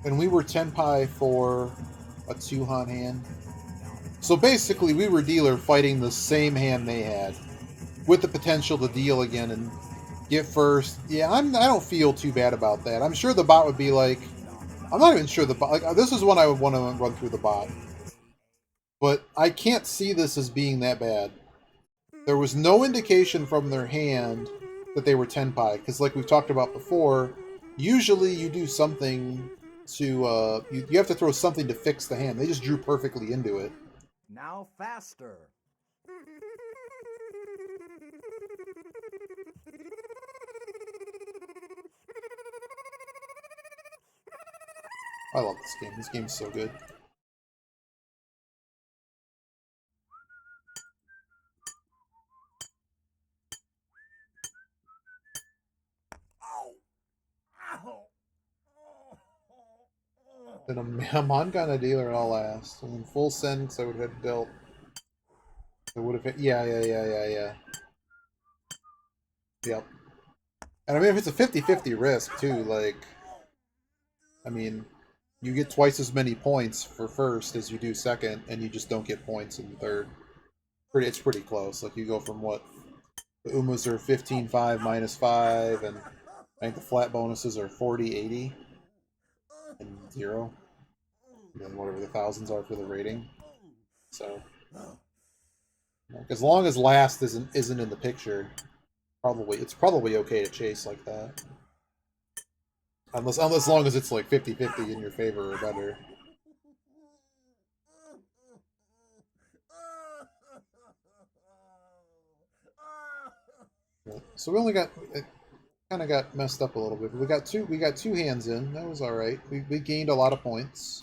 And we were 10 pi for a 2-hunt hand. So basically we were dealer fighting the same hand they had with the potential to deal again and get first. Yeah, I don't feel too bad about that. I'm sure the bot would be like, I'm not even sure the bot, like, this is one I would want to run through the bot. But I can't see this as being that bad. There was no indication from their hand that they were 10 pi, because like we've talked about before, usually you do something to, you have to throw something to fix the hand. They just drew perfectly into it. Now faster. I love this game. This game's so good. Then a Mahjong on a dealer all last. And then full send, I would have dealt. I would have. Yeah. Yep. And I mean, if it's a 50-50 risk, too, like. I mean, you get twice as many points for first as you do second, and you just don't get points in third. It's pretty close. Like, you go from what? The Umas are 15-5, -5, and I think the flat bonuses are 40-80. And 0. and then whatever the thousands are for the rating. So, as long as last isn't in the picture, it's probably okay to chase like that. Unless as long as it's like 50-50 in your favor or better. So we only got it kind of got messed up a little bit. But we got two hands in. That was all right. We gained a lot of points.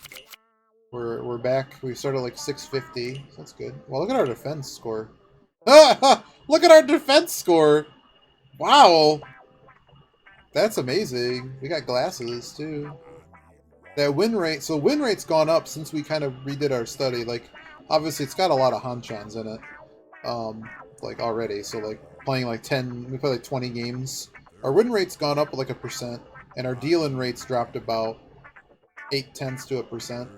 We're back. We started like 650. So that's good. Well, look at our defense score. Look at our defense score. Wow. That's amazing. We got glasses too. That win rate. So win rate's gone up since we kind of redid our study. Like, obviously it's got a lot of Hanchans in it. Like already. So like playing like 10, we play like 20 games. Our win rate's gone up like 1%, and our dealing rate's dropped about 0.8%.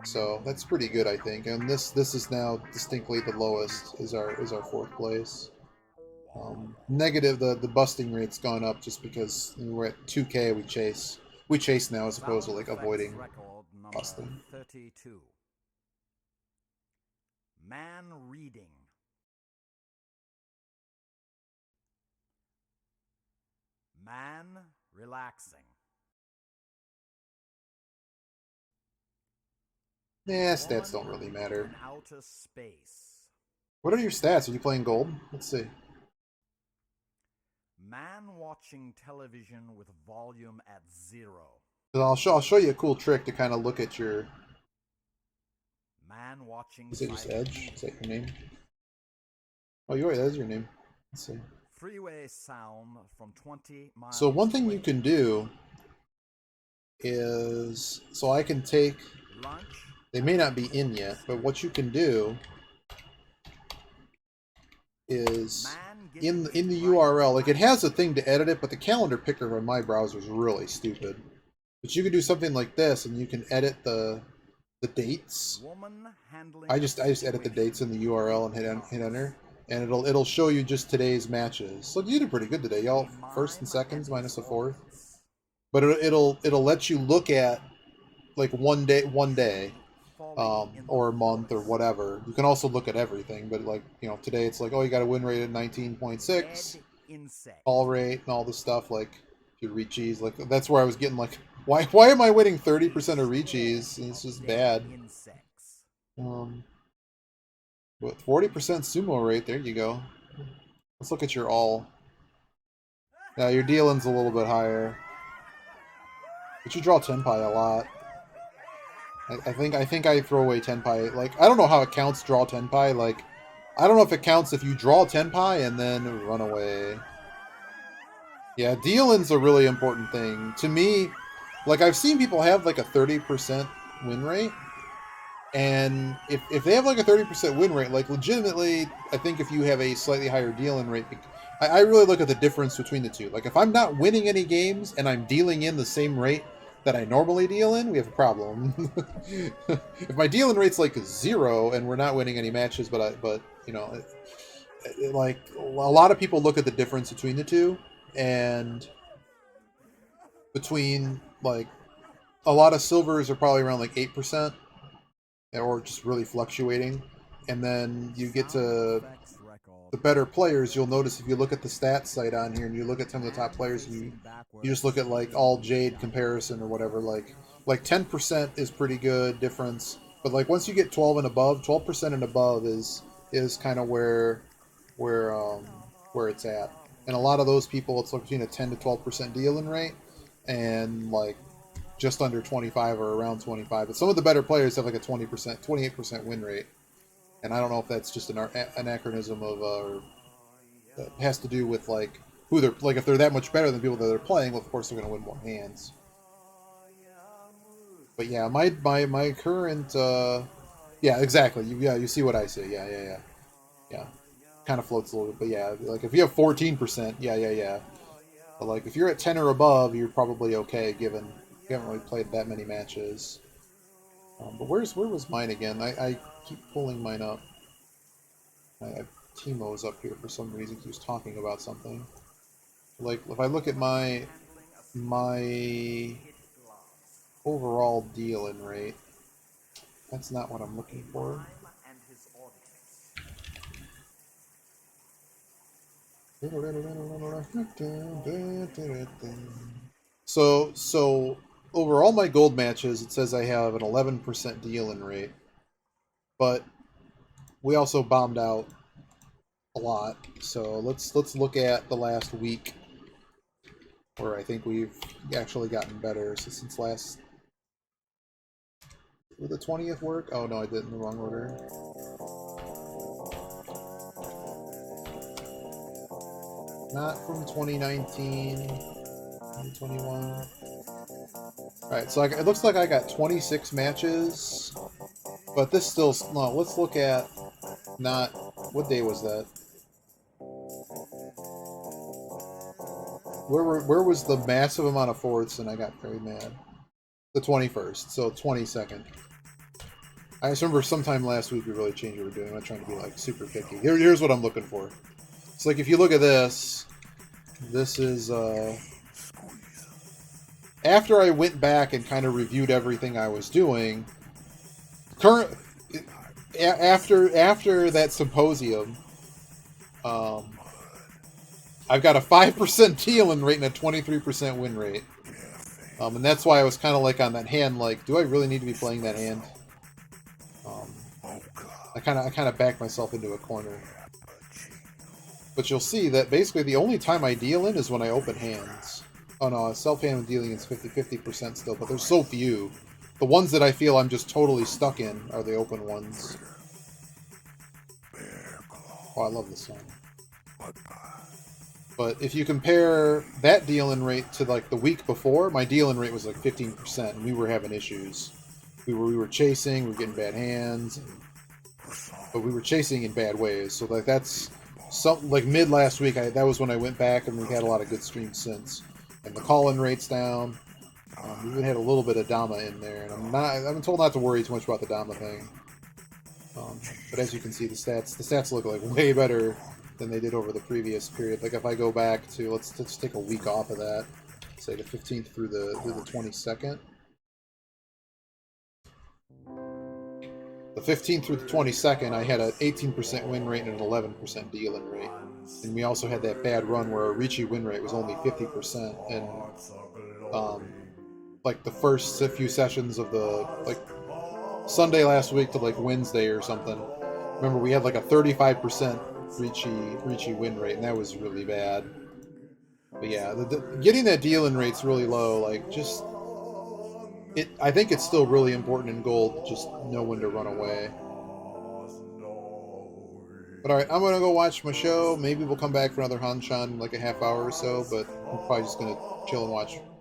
So that's pretty good, I think. And this is now distinctly the lowest. Is our fourth place. Negative. The busting rate's gone up just because we're at 2K. We chase now as opposed to like avoiding busting. 32. Man reading. Man relaxing. Nah, stats don't really matter. In outer space. What are your stats? Are you playing gold? Let's see. Man watching television with volume at 0. I'll show you a cool trick to kind of look at your. Man watching. Is it just Edge? Is that your name? Oh, that is your name. Let's see. Freeway sound from 20 miles. So one thing you can do is, so I can take. Lunch. They may not be in yet, but what you can do is in the URL, like it has a thing to edit it, but the calendar picker on my browser is really stupid. But you can do something like this, and you can edit the dates. I just edit the dates in the URL and hit enter, and it'll show you just today's matches. So you did pretty good today, y'all. First and seconds minus a fourth. But it'll let you look at like one day. Or a month or whatever. You can also look at everything, but like, you know, today it's like, oh, you got a win rate at 19.6, call rate and all this stuff, like your reaches, like that's where I was getting like, why am I winning 30% of reaches? It's just bad. But 40% sumo rate, there you go. Let's look at your all. Yeah, your dealing's a little bit higher. But you draw Tenpai a lot. I think I throw away Tenpai. Like, I don't know how it counts draw Tenpai. Like, I don't know if it counts if you draw Tenpai and then run away. Yeah, dealing's a really important thing. To me, like, I've seen people have like a 30% win rate. And if they have like a 30% win rate, like legitimately, I think if you have a slightly higher dealing rate, I really look at the difference between the two. Like, if I'm not winning any games and I'm dealing in the same rate that I normally deal in, we have a problem. If my dealing rate's like 0 and we're not winning any matches, but you know, like a lot of people look at the difference between the two, and between like a lot of silvers are probably around like 8%, or just really fluctuating, and then you get to the better players. You'll notice if you look at the stats site on here and you look at some of the top players, you just look at like all Jade comparison or whatever, like 10% is pretty good difference, but like once you get 12 and above, 12% and above is kind of where it's at. And a lot of those people, it's like between a 10 to 12% dealing rate and like just under 25 or around 25. But some of the better players have like a 20%, 28% win rate. And I don't know if that's just an anachronism of, or that has to do with like who they're like. If they're that much better than people that they're playing, well, of course they're going to win more hands. But yeah, my current, yeah, exactly. You see what I see. Yeah. Kind of floats a little bit, but yeah, like if you have 14%, yeah. But like if you're at 10 or above, you're probably okay, given you haven't really played that many matches. But where was mine again? I keep pulling mine up. I have Timo's up here for some reason. He was talking about something. Like if I look at my overall overall deal-in rate. That's not what I'm looking for. So over all my gold matches, it says I have an 11% deal-in rate, but we also bombed out a lot. So let's look at the last week, where I think we've actually gotten better. So since last, would the 20th work? Oh no, I did it in the wrong order. Not from 2019, 2021. Alright, so it looks like I got 26 matches, but this still, no, let's look at, not, what day was that? Where was the massive amount of fourths and I got very mad? The 21st, so 22nd. I just remember sometime last week we really changed what we're doing. I'm not trying to be like super picky. Here's what I'm looking for. It's like if you look at this is after I went back and kind of reviewed everything I was doing. After that symposium, I've got a 5% deal-in rate and a 23% win rate. And that's why I was kind of like on that hand, like, do I really need to be playing that hand? I kind of backed myself into a corner. But you'll see that basically the only time I deal in is when I open hands. Oh no, self-hand dealing is 50% still, but there's so few. The ones that I feel I'm just totally stuck in are the open ones. Oh, I love this song. But if you compare that deal-in rate to like the week before, my deal-in rate was like 15%, and we were having issues. We were chasing, we were getting bad hands, but we were chasing in bad ways. So like that's something like mid last week. That was when I went back, and we've had a lot of good streams since. And the call-in rate's down. We even had a little bit of Dama in there, and I've been told not to worry too much about the Dama thing. But as you can see, the stats look like way better than they did over the previous period. Like if I go back to let's take a week off of that, say the 15th through the 22nd. The 15th through the 22nd, I had an 18% win rate and an 11% deal-in rate. And we also had that bad run where our Ricci win rate was only 50%. And like the first few sessions of the like Sunday last week to like Wednesday or something, remember we had like a 35% Ricci win rate, and that was really bad. But yeah, getting that deal-in rate's really low. Like just I think it's still really important in gold to just know when to run away. But alright, I'm gonna go watch my show. Maybe we'll come back for another Hanshan in like a half hour or so, but I'm probably just gonna chill and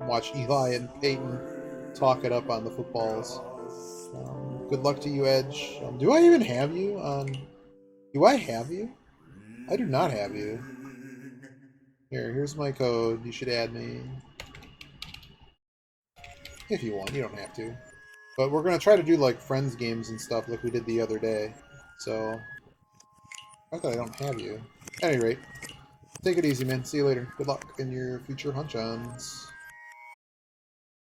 watch Eli and Peyton talk it up on the footballs. Good luck to you, Edge. Do I even have you on? Do I have you? I do not have you. Here's my code. You should add me. If you want, you don't have to. But we're going to try to do like friends games and stuff like we did the other day. So, I thought I don't have you. At any rate, take it easy, man. See you later. Good luck in your future hunch-ons.